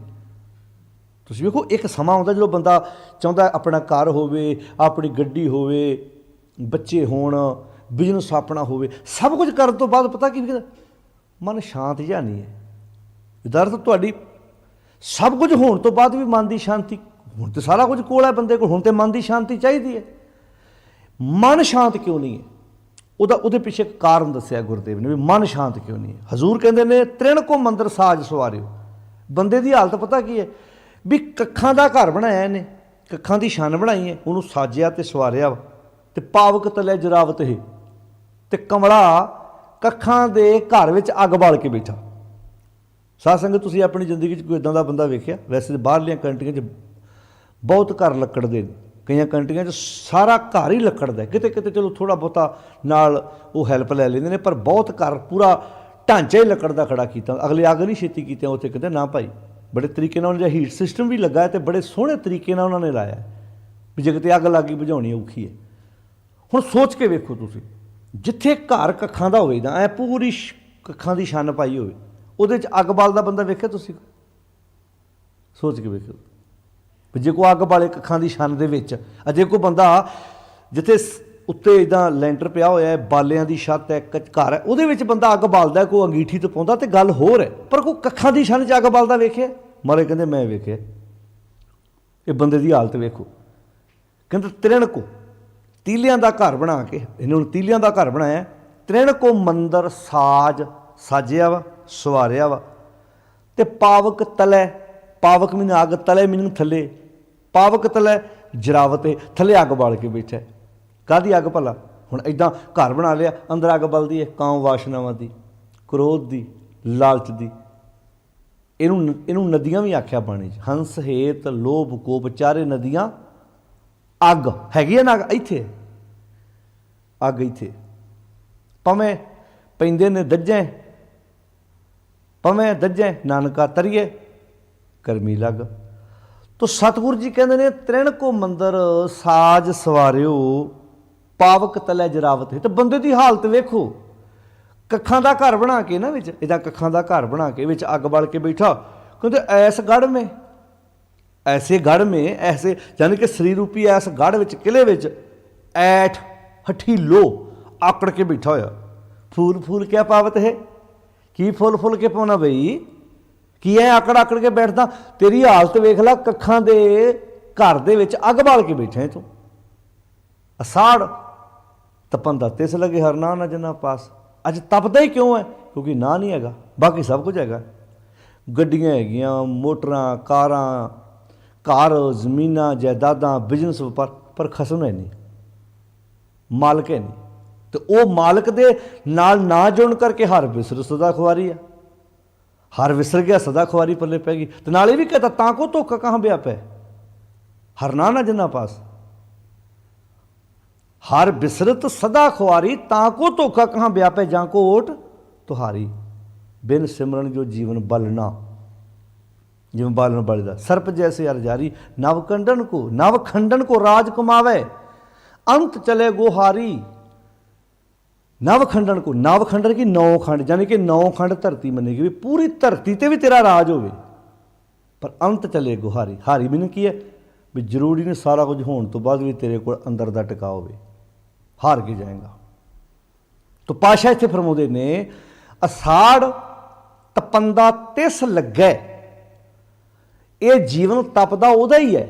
तुसीं वेखो एक समा आउंदा जो बंदा चाहुंदा अपना घर होवे, अपनी गड्डी होवे, बच्चे होण, बिजनस अपना होवे, सब कुछ करन तो बाद पता की मन शांत जिहा नहीं है। इहदा अर्थ तुहाडी सब कुछ होने तो बाद भी मन की शांति, हुण तो सारा कुछ कोल है बंदे को, हुण तो मन की शांति चाहिए है, मन शांत क्यों नहीं है? उहदे पिछे कारण दस्सिया गुरुदेव ने भी मन शांत क्यों नहीं है। हजूर कहते हैं तृण को मंदिर साज सवारियो। बंदे की हालत पता की है भी कखां का घर बनाया इन्हें, कखां की छन बनाई है, उन्होंने साजिया तो सवारिया वा, तो पावक तले जरावत है, तो कमला कखां दे घर विच अग बाल के बैठा। साध संगत तुसीं अपनी जिंदगी कोई इदां दा बंदा वेखिया? वैसे तो बाहरलियां कंट्रियां बहुत घर लक्कड़ दे, कई कंट्रियां सारा घर ही लक्कड़ दा, किते किते चलो थोड़ा बहुता नाल वो हैल्प लै लैंदे ने, पर बहुत घर पूरा ढांचा ही लक्कड़ दा खड़ा किया। अगले अग नहीं छेती कीती, उत्थे कहते ना भाई बड़े तरीके नाल उन्होंने हीट सिस्टम भी लगा है, तो बड़े सोहणे तरीके नाल उन्होंने लाया भी जे किते अग लग गई बुझाउणी औखी है। हुण सोच के वेखो तुसीं, जिथे घर कखां दा होवे, ऐ पूरी कखां दी छन पाई होवे, ਉਹਦੇ 'ਚ ਅੱਗ ਬਾਲਦਾ ਬੰਦਾ ਵੇਖਿਆ ਤੁਸੀਂ? ਸੋਚ ਕੇ ਵੇਖੋ ਵੀ ਜੇ ਕੋਈ ਅੱਗ ਬਾਲੇ ਕੱਖਾਂ ਦੀ ਛੰਨ ਦੇ ਵਿੱਚ, ਅਜੇ ਕੋਈ ਬੰਦਾ ਜਿੱਥੇ ਉੱਤੇ ਇੱਦਾਂ ਲੈਂਟਰ ਪਿਆ ਹੋਇਆ ਹੈ, ਬਾਲਿਆਂ ਦੀ ਛੱਤ ਹੈ, ਘਰ ਹੈ, ਉਹਦੇ ਵਿੱਚ ਬੰਦਾ ਅੱਗ ਬਾਲਦਾ, ਕੋਈ ਅੰਗੀਠੀ ਤੋਂ ਪਾਉਂਦਾ ਤੇ ਗੱਲ ਹੋਰ ਹੈ, ਪਰ ਕੋਈ ਕੱਖਾਂ ਦੀ ਛੰਨ 'ਚ ਅੱਗ ਬਾਲਦਾ ਵੇਖਿਆ? ਮਾਰੇ ਕਹਿੰਦੇ ਮੈਂ ਵੇਖਿਆ। ਇਹ ਬੰਦੇ ਦੀ ਹਾਲਤ ਵੇਖੋ। ਕਹਿੰਦੇ ਤ੍ਰਿਣ ਕੋ, ਤੀਲਿਆਂ ਦਾ ਘਰ ਬਣਾ ਕੇ, ਇਹਨੂੰ ਤੀਲਿਆਂ ਦਾ ਘਰ ਬਣਾਇਆ, ਤ੍ਰਿਣ ਕੋ ਮੰਦਰ ਸਾਜ, ਸਾਜਿਆ ਵਾ, ਸਵਾਰਿਆ ਵਾ, ਤੇ ਪਾਵਕ ਤਲੇ, ਪਾਵਕ ਮੀਨਿੰਗ ਅੱਗ, ਤਲੇ ਮੀਨਿੰਗ ਥੱਲੇ, ਪਾਵਕ ਤਲੇ ਜਰਾਵਤ, ਥੱਲੇ ਅੱਗ ਬਾਲ ਕੇ ਬੈਠਾ। ਕਾਹਦੀ ਅੱਗ ਭਲਾ? ਹੁਣ ਇੱਦਾਂ ਘਰ ਬਣਾ ਲਿਆ, ਅੰਦਰ ਅੱਗ ਬਲਦੀ ਹੈ ਕਾਮ ਵਾਸ਼ਨਾਵਾਂ ਦੀ, ਕ੍ਰੋਧ ਦੀ, ਲਾਲਚ ਦੀ। ਇਹਨੂੰ ਨਦੀਆਂ ਵੀ ਆਖਿਆ ਬਾਣੀ 'ਚ, ਹੰਸ ਹੇਤ ਲੋਭ ਕੋਪ ਚਾਰੇ ਨਦੀਆਂ ਅੱਗ ਹੈਗੀ ਹੈ ਨਾ, ਇੱਥੇ ਅੱਗ, ਇੱਥੇ ਭਾਵੇਂ ਪੈਂਦੇ ਨੇ ਦੱਜੇ, ਭਾਵੇਂ ਦੱਜੇ ਨਾਨਕਾ ਤਰੀਏ ਕਰਮੀ ਲੱਗ। तो सतगुरु जी कहते हैं तृण को मंदिर साज सवारियो, पावक तले जरावत है। तो बंदे की हालत वेखो, कखां का घर बना के ना, विच इदा कखां का घर बना के विच अग बाल के बैठा, कहते ऐस गढ़ में, ऐसे गढ़ में, ऐसे यानी कि श्री रूपी ऐस गढ़ विच, किले विच ऐठ हठी लो आकड़ के बैठा होया। फूल फूल क्या पावत है, की फुल फुल के पाना बई, की है आकड़ आकड़ के बैठदा। तेरी हालत वेख ला, कखां दे घर दे विच अग बाल के बैठे है तू। असाड़ तपंदा तिस लगे हर ना ना जिन्ना पास। अज तपदा ही क्यों है? क्योंकि ना नहीं हैगा, बाकी सब कुछ हैगा। गड्डियां हैगियां, मोटरां, कारां, घर जमीनां जायदादां, बिजनस व्यापार, पर खसम है नहीं, मालक है नहीं। तो वह मालक दे नाल ना जुड़न करके हर विसर सदा खुआरी है, हर विसर गया सदा खुआरी पल्ले पैगी। तो नाले भी कहता ताको धोखा कहाँ ब्या पै, हर ना ना जिन्ना पास, हर बिसरत सदा खुआरी, ताको धोखा कहाँ ब्या पै, जाको ओट तुहारी। बिन सिमरन जो जीवन बलना, जिवें बालन बलदा। सर्प जैसे अरजारी, नवखंडन को राज कमावे। अंत चले गोहारी नव खंडन को, नव खंडन की 9 खंड, यानी कि 9 खंड धरती मनेगी भी पूरी धरती ते भी तेरा राज होवे, पर अंत चले गुहारी। हारी मीनिंग की है भी जरूरी नहीं सारा कुछ होने तो बाद भी तेरे को अंदर का टिका होवे, हार के जाएगा। तो पाशा इत्थे फरमाउंदे ने असाड़ तपंदा तिस लगे, ये जीवन तपदा उहदा ही है,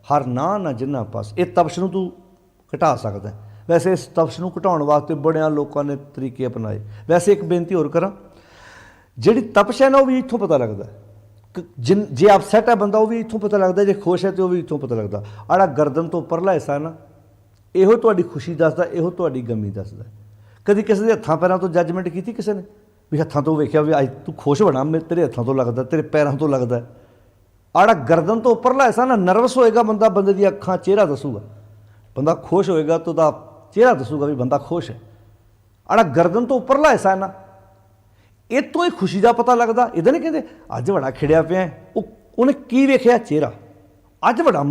हर ना जिन्ना पास। ये तपश नूं तू घटा सकदा है। वैसे इस तपश नूं घटाउण वास्ते बड़ियां लोगों ने तरीके अपनाए। वैसे एक बेनती होर करा, जिहड़ी तपश है ना वो भी इत्थों पता लगता है। जे अपसैट है बंदा वो भी इत्थों पता लगता, जे खुश है तो वो भी इत्थों पता लगता। आड़ा गर्दन तो उपरला हिस्सा ना, इहो तुहाडी खुशी दसदा, इहो तुहाडी गमी दसदा। कभी किसी के हत्थां पैरां तो जजमेंट की किसी ने भी हत्थां तो वेख्या भी अज तू खुश बना, मेरे तेरे हत्थां तो लगता, तेरे पैरों तो लगता। आड़ा गर्दन तो उपरला हिस्सा ना, नर्वस होएगा बंदा, बंदे दी अखां चेहरा दसूगा। बंदा खुश होएगा तो दा चेहरा दसूगा भी बंदा खुश है। आड़ा गर्दन तो उपरला हिस्सा है ना, इतों ही खुशी का पता लगता। इधर नहीं कहते अज बड़ा खिड़िया पिया है, उन्हें की वेख्या चेहरा, अज बड़ा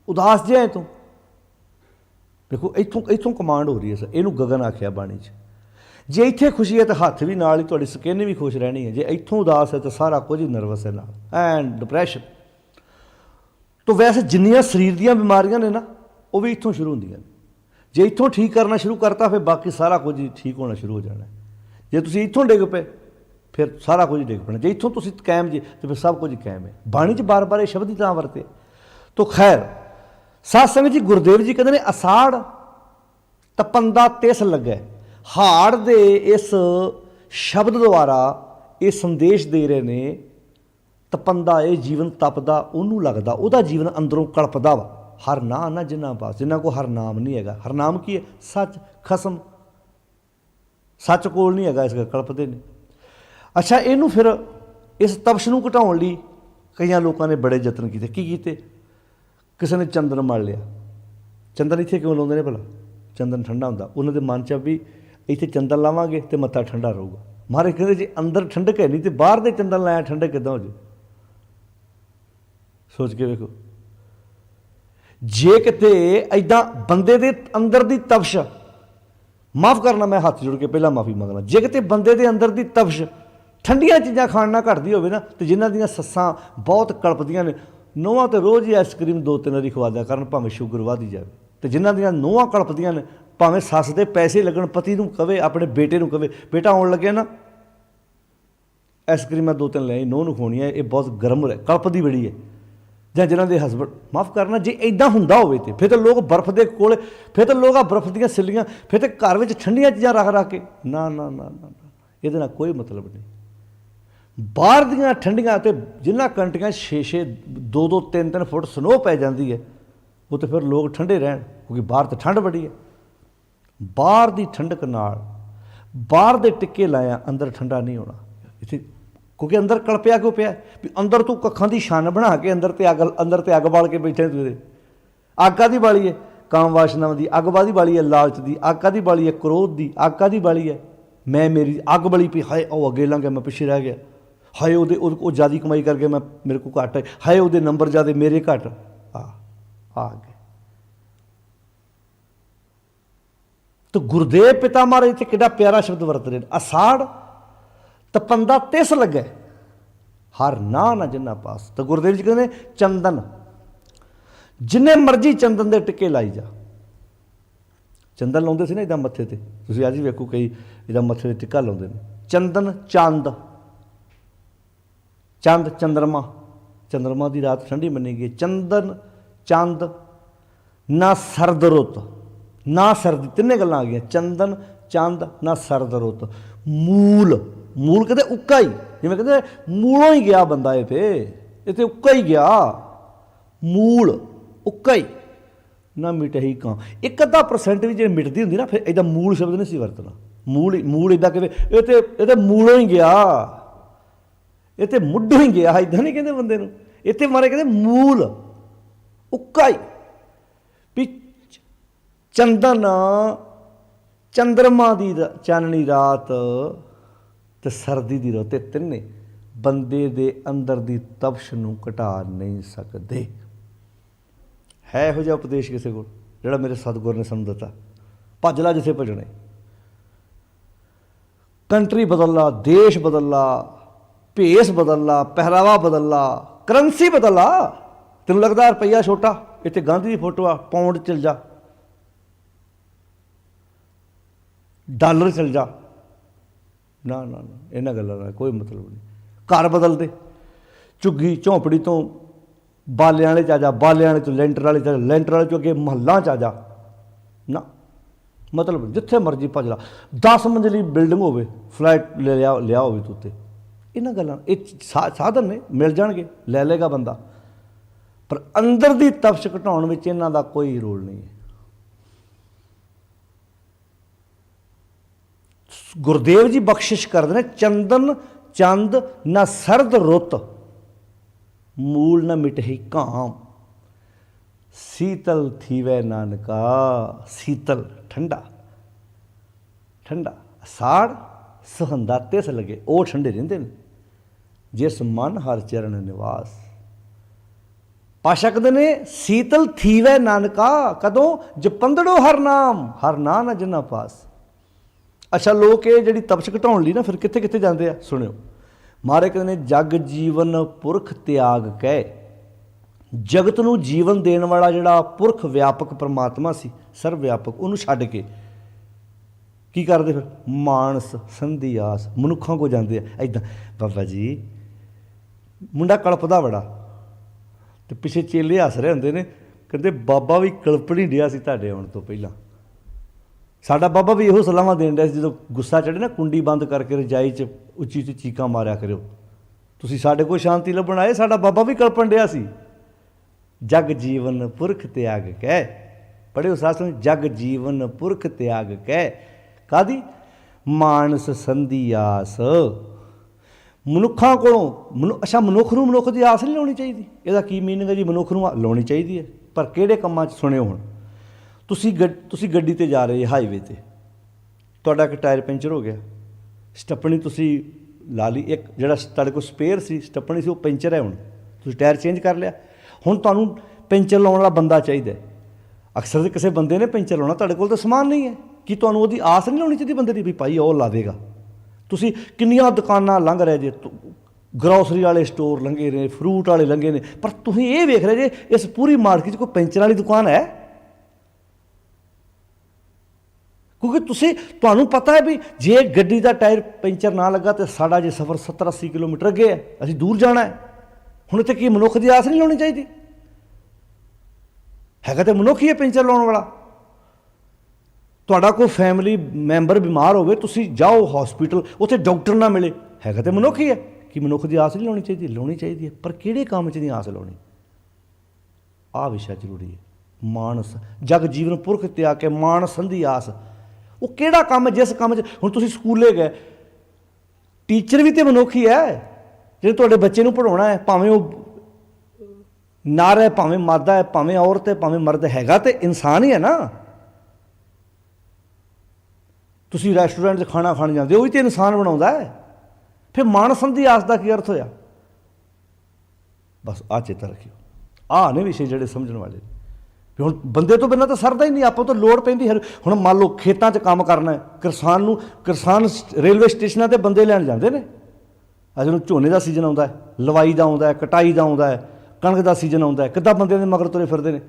उदास जिहा है तू। देखो इथों कमांड हो रही है। सर इनू गगन आख्या बाणी च। जे इत्थे खुशी है तो हथ भी नाल ही, तुहाडी स्किन भी खुश रहनी है। जे इत्थों उदास है तो सारा कुछ ही नर्वस है नाल, एंड डिप्रैशन। तो वैसे जिन्नियां शरीर दीयां बीमारियां ने ना, वो भी इत्थों शुरू होंदियां ने। जे इत्थों ठीक करना शुरू करता फिर बाकी सारा कुछ ही ठीक होना शुरू हो जाना है। जे तुसीं इत्थों डिग पे फिर सारा कुछ डिग पैना। जे इत्थों तुसीं कायम जे तो फिर सब कुछ ही कायम है। बाणी च बार बार ये शब्द ही तां वरते। तो खैर साध संगत जी, गुरुदेव जी कहते हैं असाड़ तपंदा तिस लगे। हाड़ दे इस शब्द द्वारा ये संदेश दे रहे ने, तपंदा ये जीवन तपदा उन्होंने लगता, वह जीवन अंदरों कल्पदा वा। हर ना जिन्ना पास, जिन्ना को हर नाम नहीं है। हर नाम की है? सच, खसम, सच कोल नहीं है, इस कल्पते ने। अच्छा, इनू फिर इस तपश नूं घटाउण लई कई लोगों ने बड़े यतन किए। की कीते? किसी ने चंदन मल लिया। चंदन इत्थे क्यों लाउंदे ने भला? चंदन ठंडा हुंदा। उन्हां दे मन च भी इत्थे चंदन लावांगे तो मत्था ठंडा रहूगा। महाराज कहते जे अंदर ठंडक है नहीं तो बाहर दे चंदन लाया ठंडक किदां हो जाए? सोच के वेखो। जे किते इदां बंदे दे अंदर दी तपश, माफ़ करना मैं हाथ जोड़ के पहला माफ़ी मंगना, जे किते बंदे दे अंदर दी तपश ठंडियां चीज़ां खाण नाल घटदी होवे ना, तो जिन्हां दीयां सस्सां बहुत कल्पदियां ने, नौहां तो रोज़ ही आइसक्रीम 2-3 वारी खवा दिया करन भावें शुगर वधी जाए। तो जिन्हां दीयां नौहां कल्पदियां ने, भावें सੱਸ दे पैसे लगन, पति नूं कवे, अपने बेटे नूं कवे बेटा आउण लगे ना आइसक्रीमां 2-3 ले नौह नूं खवाउणियां, ये बहुत गर्म है, कल्पदी बड़ी है। ਜਾਂ जिन्हां दे हसबैंड, माफ़ करना जे इदां हुंदा होवे ते फिर तो लोग बर्फ के कोल, फिर तो लोग बर्फ दीयां सिल्लियां, फिर तो घर में ठंडियां चीज़ां रख रख के ना ना ना ना ना, इहदे नाल कोई मतलब नहीं। बाहर दीयां ठंडियां ते जिन्हां कंट्रियां 6-6 2-2 3-3 फुट स्नो पै जाती है, वो तो फिर लोग ठंडे रहन, क्योंकि बाहर तो ठंड बड़ी है। बाहर की ठंडक नाल बाहर दे टिक्के लाया, अंदर ठंडा नहीं होना इत्थे, क्योंकि अंदर कल्पया क्यों पिया भी अंदर तू कखां की छन बना के अंदर ते अग बाल के बैठे। तू अग कादी बाली है? काम वासना की अग कादी बाली है? लालच की अग कादी बाली है? क्रोध की अग कादी बाली है? मैं मेरी अग बली पी, हाय ओ अगे लंघ गया मैं पिछे रह गया, हाय वो ज़्यादा कमाई करके मैं मेरे को घट है, हाय वो नंबर ज़्यादा मेरे घट आ गए। तो गुरुदेव पिता महाराज इत्थे कितना प्यारा शब्द वरत रहे, असाड़ तपंदा तिस लगे, हर ना जिन्ना पास। तो गुरुदेव जी कहते चंदन, जिन्ने मर्जी चंदन के टिक्के लाई जा। चंदन लाउंदे सी ना इदां मत्थे ते, तुसीं अज भी वेखो कई इदां मत्थे ते टिक्का लाउंदे ने। चंदन, चंद, चंद चंद्रमा, चंद्रमा की रात ठंडी मनी गई। चंदन, चंद, ना सरद रुत ना सर्दी, तिन्ने गल्लां आ गई। चंदन, चंद, ना सरद रुत। मूल, मूल कहते उक्का ही, जिवें कहते मूलों ही गया बंदा, इत्थे उक्का ही गया, मूल उक्का ही ना मिट ही कां। 1-2% भी जो मिटती होंगी ना, फिर इदा मूल शब्द नहीं सी वरतना। मूल इदा कहते ये मूलों ही गया, ये मुढ़ों ही गया, इदा नहीं कहते बंदे नूं। इत्थे मारे कहते मूल उक्का ही भी चंदन, चंद्रमा की चाननी रात ते सर्दी की रुत, तिन्ने बंदे दे अंदर की तपश नूं घटा नहीं सकते। है इहो जिहा उपदेश किसी को? ਜਿਹੜਾ ਮੇਰੇ ਸਤਿਗੁਰ ਨੇ ਸਾਨੂੰ ਦਿੱਤਾ। ਭੱਜ ਲਾ ਜਿੱਥੇ ਭੱਜਣੇ। ਕੰਟਰੀ ਬਦਲ ਲਾ, ਦੇਸ਼ ਬਦਲ ਲਾ, ਭੇਸ ਬਦਲ ਲਾ, ਪਹਿਰਾਵਾ ਬਦਲ ਲਾ, ਕਰੰਸੀ ਬਦਲ ਲਾ। ਤੈਨੂੰ ਲੱਗਦਾ ਰੁਪਈਆ ਛੋਟਾ, ਇੱਥੇ ਗਾਂਧੀ ਦੀ ਫੋਟੋ ਆ, ਪਾਉਂਡ ਚਲ ਜਾ, ਡਾਲਰ ਚਲ ਜਾ। ਨਾ ਨਾ ਨਾ, ਇਹਨਾਂ ਗੱਲਾਂ ਦਾ ਕੋਈ ਮਤਲਬ ਨਹੀਂ। ਘਰ ਬਦਲ ਦੇ, ਝੁੱਗੀ ਝੌਂਪੜੀ ਤੋਂ ਬਾਲਿਆਂ ਵਾਲੇ 'ਚ ਆ ਜਾ, ਬਾਲਿਆਂ ਵਾਲੇ 'ਚ ਲੈਂਟਰ ਵਾਲੇ 'ਚ, ਲੈਂਟਰ ਵਾਲੇ 'ਚੋਂ ਅੱਗੇ ਮਹੱਲਾਂ 'ਚ ਆ ਜਾ। ਨਾ ਮਤਲਬ ਜਿੱਥੇ ਮਰਜ਼ੀ ਭੱਜ ਲਾ। 10 ਮੰਜ਼ਲੀ ਬਿਲਡਿੰਗ ਹੋਵੇ, ਫਲੈਟ ਲਿਆ ਹੋਵੇ ਤੂੰ ਉੱਤੇ। ਇਹਨਾਂ ਗੱਲਾਂ ਇਹ ਸਾਧਨ ਨੇ, ਮਿਲ ਜਾਣਗੇ, ਲੈ ਲਏਗਾ ਬੰਦਾ। ਪਰ ਅੰਦਰ ਦੀ ਤਪਸ਼ ਘਟਾਉਣ ਵਿੱਚ ਇਹਨਾਂ ਦਾ ਕੋਈ ਰੋਲ ਨਹੀਂ ਹੈ। ਗੁਰਦੇਵ ਜੀ ਬਖਸ਼ਿਸ਼ ਕਰਦੇ ਨੇ, ਚੰਦਨ ਚੰਦ ਨਾ ਸਰਦ ਰੁੱਤ, ਮੂਲ ਨਾ ਮਿਟਹਿ ਕਾਮ, ਸੀਤਲ ਥੀਵੈ ਨਾਨਕਾ। ਸੀਤਲ ਠੰਡਾ, ਠੰਡਾ ਅਸਾੜ ਸੁਹੰਦਾ ਤਿਸ ਲਗੇ, ਉਹ ਠੰਡੇ ਰਹਿੰਦੇ ਨੇ ਜਿਸ ਮਨ ਹਰ ਚਰਨ ਨਿਵਾਸ। ਪਾਸ਼ਾ ਕਹਿੰਦੇ ਨੇ ਸੀਤਲ ਥੀਵੈ ਨਾਨਕਾ, ਕਦੋਂ? ਜਪੰਦੜੋ ਹਰ ਨਾਮ, ਹਰ ਨਾਂ ਨਾ ਜਿਨਾ ਪਾਸ। ਅੱਛਾ, ਲੋਕ ਇਹ ਜਿਹੜੀ ਤਪਸ਼ ਘਟਾਉਣ ਲਈ ਨਾ ਫਿਰ ਕਿੱਥੇ ਕਿੱਥੇ ਜਾਂਦੇ ਆ? ਸੁਣਿਓ। ਮਹਾਰਾਜ ਕਹਿੰਦੇ ਨੇ ਜਗ ਜੀਵਨ ਪੁਰਖ ਤਿਆਗ ਕਹਿ। ਜਗਤ ਨੂੰ ਜੀਵਨ ਦੇਣ ਵਾਲਾ ਜਿਹੜਾ ਪੁਰਖ ਵਿਆਪਕ ਪਰਮਾਤਮਾ ਸੀ, ਸਰਵ ਵਿਆਪਕ, ਉਹਨੂੰ ਛੱਡ ਕੇ ਕੀ ਕਰਦੇ ਫਿਰ? ਮਾਨਸ ਸੰਧੀ ਆਸ, ਮਨੁੱਖਾਂ ਕੋਲ ਜਾਂਦੇ ਆ। ਇੱਦਾਂ ਬਾਬਾ ਜੀ ਮੁੰਡਾ ਕਲਪਦਾ ਬੜਾ, ਅਤੇ ਪਿੱਛੇ ਚੇਲੇ ਹੱਸ ਰਹੇ ਹੁੰਦੇ ਨੇ, ਕਹਿੰਦੇ ਬਾਬਾ ਵੀ ਕਲਪ ਨਹੀਂ ਡਿਆ ਸੀ ਤੁਹਾਡੇ ਆਉਣ ਤੋਂ ਪਹਿਲਾਂ। ਸਾਡਾ ਬਾਬਾ ਵੀ ਇਹੋ ਸਲਾਹਾਂ ਦੇਣ ਡਿਆ ਸੀ, ਜਦੋਂ ਗੁੱਸਾ ਚੜ੍ਹੇ ਨਾ, ਕੁੰਡੀ ਬੰਦ ਕਰਕੇ ਰਜਾਈ 'ਚ ਉੱਚੀ ਉੱਚੀ ਚੀਕਾਂ ਮਾਰਿਆ ਕਰਿਓ, ਤੁਸੀਂ ਸਾਡੇ ਕੋਲ ਸ਼ਾਂਤੀ ਲੱਭਣ ਆਏ। ਸਾਡਾ ਬਾਬਾ ਵੀ ਕਲਪਣ ਡਿਆ ਸੀ। ਜਗ ਜੀਵਨ ਪੁਰਖ ਤਿਆਗ ਕਹਿ, ਪੜ੍ਹਿਓ ਸਾਧ ਸੰਗਤ, ਜਗ ਜੀਵਨ ਪੁਰਖ ਤਿਆਗ ਕਹਿ। ਕਾਹਦੀ? ਮਾਨਸ ਸੰਧੀ ਆਸ। ਮਨੁੱਖਾਂ ਕੋਲੋਂ ਅੱਛਾ, ਮਨੁੱਖ ਨੂੰ ਮਨੁੱਖ ਦੀ ਆਸ ਨਹੀਂ ਲਾਉਣੀ ਚਾਹੀਦੀ। ਇਹਦਾ ਕੀ ਮੀਨਿੰਗ ਹੈ ਜੀ? ਮਨੁੱਖ ਨੂੰ ਲਾਉਣੀ ਚਾਹੀਦੀ ਹੈ, ਪਰ ਕਿਹੜੇ ਕੰਮਾਂ 'ਚ? ਸੁਣਿਓ ਹੁਣ। ਤੁਸੀਂ ਗੱਡੀ 'ਤੇ ਜਾ ਰਹੇ ਹਾਈਵੇ 'ਤੇ, ਤੁਹਾਡਾ ਇੱਕ ਟਾਇਰ ਪੈਂਚਰ ਹੋ ਗਿਆ, ਸਟੱਪਣੀ ਤੁਸੀਂ ਲਾ ਲਈ, ਇੱਕ ਜਿਹੜਾ ਤੁਹਾਡੇ ਕੋਲ ਸਪੇਅਰ ਸੀ ਸਟੱਪਣੀ ਸੀ, ਉਹ ਪੈਂਚਰ ਹੈ। ਹੁਣ ਤੁਸੀਂ ਟਾਇਰ ਚੇਂਜ ਕਰ ਲਿਆ, ਹੁਣ ਤੁਹਾਨੂੰ ਪੈਂਚਰ ਲਾਉਣ ਵਾਲਾ ਬੰਦਾ ਚਾਹੀਦਾ। ਅਕਸਰ ਦੇ ਕਿਸੇ ਬੰਦੇ ਨੇ ਪੈਂਚਰ ਲਾਉਣਾ, ਤੁਹਾਡੇ ਕੋਲ ਤਾਂ ਸਮਾਨ ਨਹੀਂ ਹੈ। ਕੀ ਤੁਹਾਨੂੰ ਉਹਦੀ ਆਸ ਨਹੀਂ ਲਾਉਣੀ ਚਾਹੀਦੀ ਬੰਦੇ ਦੀ, ਵੀ ਭਾਈ ਉਹ ਲਾ ਦੇਗਾ? ਤੁਸੀਂ ਕਿੰਨੀਆਂ ਦੁਕਾਨਾਂ ਲੰਘ ਰਹੇ ਜੇ, ਗਰੋਸਰੀ ਵਾਲੇ ਸਟੋਰ ਲੰਘੇ ਨੇ, ਫਰੂਟ ਵਾਲੇ ਲੰਘੇ ਨੇ, ਪਰ ਤੁਸੀਂ ਇਹ ਵੇਖ ਰਹੇ ਜੇ ਇਸ ਪੂਰੀ ਮਾਰਕੀਟ 'ਚ ਕੋਈ ਪੈਂਚਰ ਵਾਲੀ ਦੁਕਾਨ ਹੈ? ਕਿਉਂਕਿ ਤੁਹਾਨੂੰ ਪਤਾ ਹੈ ਵੀ ਜੇ ਗੱਡੀ ਦਾ ਟਾਇਰ ਪੈਂਚਰ ਨਾ ਲੱਗਾ ਤਾਂ ਸਾਡਾ ਜੇ ਸਫ਼ਰ 70-80 ਕਿਲੋਮੀਟਰ ਅੱਗੇ ਹੈ, ਅਸੀਂ ਦੂਰ ਜਾਣਾ ਹੈ। ਹੁਣ ਇੱਥੇ ਕੀ ਮਨੁੱਖ ਦੀ ਆਸ ਨਹੀਂ ਲਾਉਣੀ ਚਾਹੀਦੀ? ਹੈਗਾ ਤਾਂ ਮਨੁੱਖ ਹੀ ਹੈ ਪੈਂਚਰ ਲਾਉਣ ਵਾਲਾ। ਤੁਹਾਡਾ ਕੋਈ ਫੈਮਿਲੀ ਮੈਂਬਰ ਬਿਮਾਰ ਹੋਵੇ, ਤੁਸੀਂ ਜਾਓ ਹੌਸਪੀਟਲ, ਉੱਥੇ ਡਾਕਟਰ ਨਾ ਮਿਲੇ, ਹੈਗਾ ਤਾਂ ਮਨੁੱਖ ਹੀ ਹੈ। ਕਿ ਮਨੁੱਖ ਦੀ ਆਸ ਨਹੀਂ ਲਾਉਣੀ ਚਾਹੀਦੀ? ਲਾਉਣੀ ਚਾਹੀਦੀ ਹੈ, ਪਰ ਕਿਹੜੇ ਕੰਮ 'ਚ ਨਹੀਂ ਆਸ ਲਾਉਣੀ? ਆਹ ਵਿਸ਼ਾ ਜ਼ਰੂਰੀ ਹੈ। ਮਾਨਸ ਜਗ ਜੀਵਨ ਪੁਰਖ ਤਿਆਗ ਕੇ, ਮਾਨਸ ਸੰਧੀ ਆਸ। ਉਹ ਕਿਹੜਾ ਕੰਮ, ਜਿਸ ਕੰਮ 'ਚ ਹੁਣ ਤੁਸੀਂ ਸਕੂਲੇ ਗਏ, ਟੀਚਰ ਵੀ ਤਾਂ ਮਨੁੱਖ ਹੀ ਹੈ ਜਿਹੜੇ ਤੁਹਾਡੇ ਬੱਚੇ ਨੂੰ ਪੜ੍ਹਾਉਣਾ ਹੈ, ਭਾਵੇਂ ਉਹ ਨਰ ਹੈ, ਭਾਵੇਂ ਮਾਦਾ ਹੈ, ਭਾਵੇਂ ਔਰਤ ਹੈ, ਭਾਵੇਂ ਮਰਦ, ਹੈਗਾ ਤੇ ਇਨਸਾਨ ਹੀ ਹੈ ਨਾ। ਤੁਸੀਂ ਰੈਸਟੋਰੈਂਟ 'ਚ ਖਾਣਾ ਖਾਣ ਜਾਂਦੇ ਹੋ, ਉਹ ਵੀ ਤਾਂ ਇਨਸਾਨ ਬਣਾਉਂਦਾ ਹੈ। ਫਿਰ ਮਾਨਸ ਸੰਧੀ ਆਸ ਦਾ ਕੀ ਅਰਥ ਹੋਇਆ? ਬਸ ਆਹ ਚੇਤਾ ਰੱਖਿਓ। ਆਹ ਨੇ ਵਿਸ਼ੇ ਜਿਹੜੇ ਸਮਝਣ ਵਾਲੇ। ਵੀ ਹੁਣ ਬੰਦੇ ਤੋਂ ਬਿਨਾਂ ਤਾਂ ਸਰਦਾ ਹੀ ਨਹੀਂ, ਆਪਾਂ ਤੋਂ ਲੋੜ ਪੈਂਦੀ ਹੈ। ਹੁਣ ਮੰਨ ਲਓ ਖੇਤਾਂ 'ਚ ਕੰਮ ਕਰਨਾ ਹੈ, ਕਿਸਾਨ ਰੇਲਵੇ ਸਟੇਸ਼ਨਾਂ 'ਤੇ ਬੰਦੇ ਲੈਣ ਜਾਂਦੇ ਨੇ। ਅੱਜ ਨੂੰ ਝੋਨੇ ਦਾ ਸੀਜ਼ਨ ਆਉਂਦਾ ਹੈ, ਲਵਾਈ ਦਾ ਆਉਂਦਾ ਹੈ, ਕਟਾਈ ਦਾ ਆਉਂਦਾ ਹੈ, ਕਣਕ ਦਾ ਸੀਜ਼ਨ ਆਉਂਦਾ ਹੈ, ਕਿੱਦਾਂ ਬੰਦਿਆਂ ਦੇ ਮਗਰ ਤੁਰੇ ਫਿਰਦੇ ਨੇ।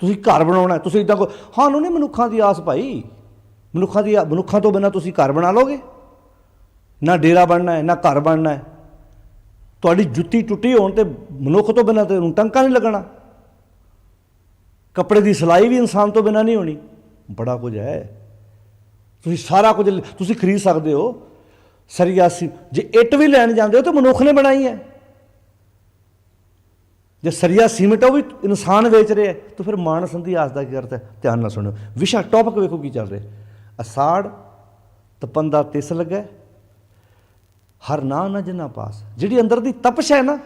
ਤੁਸੀਂ ਘਰ ਬਣਾਉਣਾ, ਤੁਸੀਂ ਇੱਦਾਂ ਕੋ ਸਾਨੂੰ ਨਹੀਂ ਮਨੁੱਖਾਂ ਦੀ ਆਸ ਭਾਈ। ਮਨੁੱਖਾਂ ਤੋਂ ਬਿਨਾਂ ਤੁਸੀਂ ਘਰ ਬਣਾ ਲਓਗੇ? ਨਾ ਡੇਰਾ ਬਣਨਾ ਹੈ, ਨਾ ਘਰ ਬਣਨਾ ਹੈ। ਤੁਹਾਡੀ ਜੁੱਤੀ ਟੁੱਟੀ ਹੋਣ ਤੇ ਮਨੁੱਖ ਤੋਂ ਬਿਨਾਂ ਤੇ ਉਹਨੂੰ ਟੰਕਾ ਨਹੀਂ ਲੱਗਣਾ। ਕੱਪੜੇ ਦੀ ਸਿਲਾਈ ਵੀ ਇਨਸਾਨ ਤੋਂ ਬਿਨਾਂ ਨਹੀਂ ਹੋਣੀ। ਬੜਾ ਕੁਝ ਹੈ। ਤੁਸੀਂ ਸਾਰਾ ਕੁਝ ਤੁਸੀਂ ਖਰੀਦ ਸਕਦੇ ਹੋ। ਸਰੀਆ ਸੀ, ਜੇ ਇੱਟ ਵੀ ਲੈਣ ਜਾਂਦੇ ਹੋ ਤਾਂ ਮਨੁੱਖ ਨੇ ਬਣਾਈ ਹੈ। ਜੇ ਸਰੀਆ ਸੀਮਿੰਟ ਉਹ ਵੀ ਇਨਸਾਨ ਵੇਚ ਰਿਹਾ, ਤਾਂ ਫਿਰ ਮਾਨਸ ਸੰਧੀ ਆਸ ਦਾ ਕੀ ਅਰਥ ਹੈ? ਧਿਆਨ ਨਾਲ ਸੁਣਿਓ। ਵਿਸ਼ਾ ਟੌਪਿਕ ਵੇਖੋ ਕੀ ਚੱਲ ਰਿਹਾ। ਅਸਾੜ ਤਪੰਦਾ ਤਿਸ ਲੱਗੈ, ਹਰ ਨਾਂ ਨਾ ਜਿਨਾ ਪਾਸ। ਜਿਹੜੀ ਅੰਦਰ ਦੀ ਤਪਸ਼ ਹੈ ਨਾ,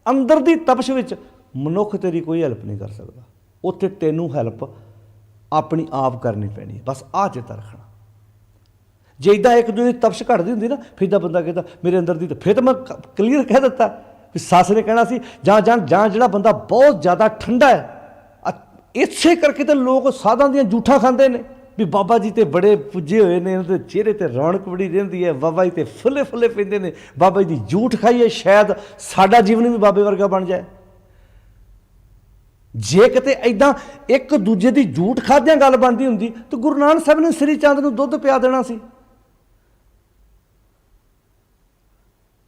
ਅੰਦਰ ਦੀ ਤਪਸ਼ ਵਿੱਚ ਮਨੁੱਖ ਤੇਰੀ ਕੋਈ ਹੈਲਪ ਨਹੀਂ ਕਰ ਸਕਦਾ। ਉੱਥੇ ਤੈਨੂੰ ਹੈਲਪ ਆਪਣੀ ਆਪ ਕਰਨੀ ਪੈਣੀ। ਬਸ ਆਹ ਚੇਤਾ ਰੱਖਣਾ। ਜੇ ਇੱਦਾਂ ਇੱਕ ਦੂਜੇ ਦੀ ਤਪਸ਼ ਘਟਦੀ ਹੁੰਦੀ ਨਾ, ਫਿਰ ਤਾਂ ਬੰਦਾ ਕਹਿੰਦਾ ਮੇਰੇ ਅੰਦਰ ਦੀ, ਫਿਰ ਤਾਂ ਮੈਂ ਕਲੀਅਰ ਕਹਿ ਦਿੱਤਾ ਵੀ ਸੱਸ ਨੇ ਕਹਿਣਾ ਸੀ ਜਾਂ ਜਿਹੜਾ ਬੰਦਾ ਬਹੁਤ ਜ਼ਿਆਦਾ ਠੰਡਾ ਹੈ, ਇਸੇ ਕਰਕੇ ਤਾਂ ਲੋਕ ਸਾਧਾਂ ਦੀਆਂ ਜੂਠਾਂ ਖਾਂਦੇ ਨੇ ਵੀ ਬਾਬਾ ਜੀ ਤੇ ਬੜੇ ਪੁੱਜੇ ਹੋਏ ਨੇ, ਉਹਦੇ ਚਿਹਰੇ ਤੇ ਰੌਣਕ ਬੜੀ ਰਹਿੰਦੀ ਹੈ, ਬਾਬਾ ਜੀ ਤੇ ਫੁੱਲੇ ਫੁੱਲੇ ਪੈਂਦੇ ਨੇ, ਬਾਬਾ ਜੀ ਦੀ ਜੂਠ ਖਾਈਏ ਸ਼ਾਇਦ ਸਾਡਾ ਜੀਵਨ ਵੀ ਬਾਬੇ ਵਰਗਾ ਬਣ ਜਾਏ। ਜੇ ਕਿਤੇ ਐਦਾਂ ਇੱਕ ਦੂਜੇ ਦੀ ਜੂਠ ਖਾਦਿਆਂ ਗੱਲ ਬਣਦੀ ਹੁੰਦੀ ਤਾਂ ਗੁਰੂ ਨਾਨਕ ਸਾਹਿਬ ਨੇ ਸ੍ਰੀ ਚੰਦ ਨੂੰ ਦੁੱਧ ਪਿਆ ਦੇਣਾ ਸੀ।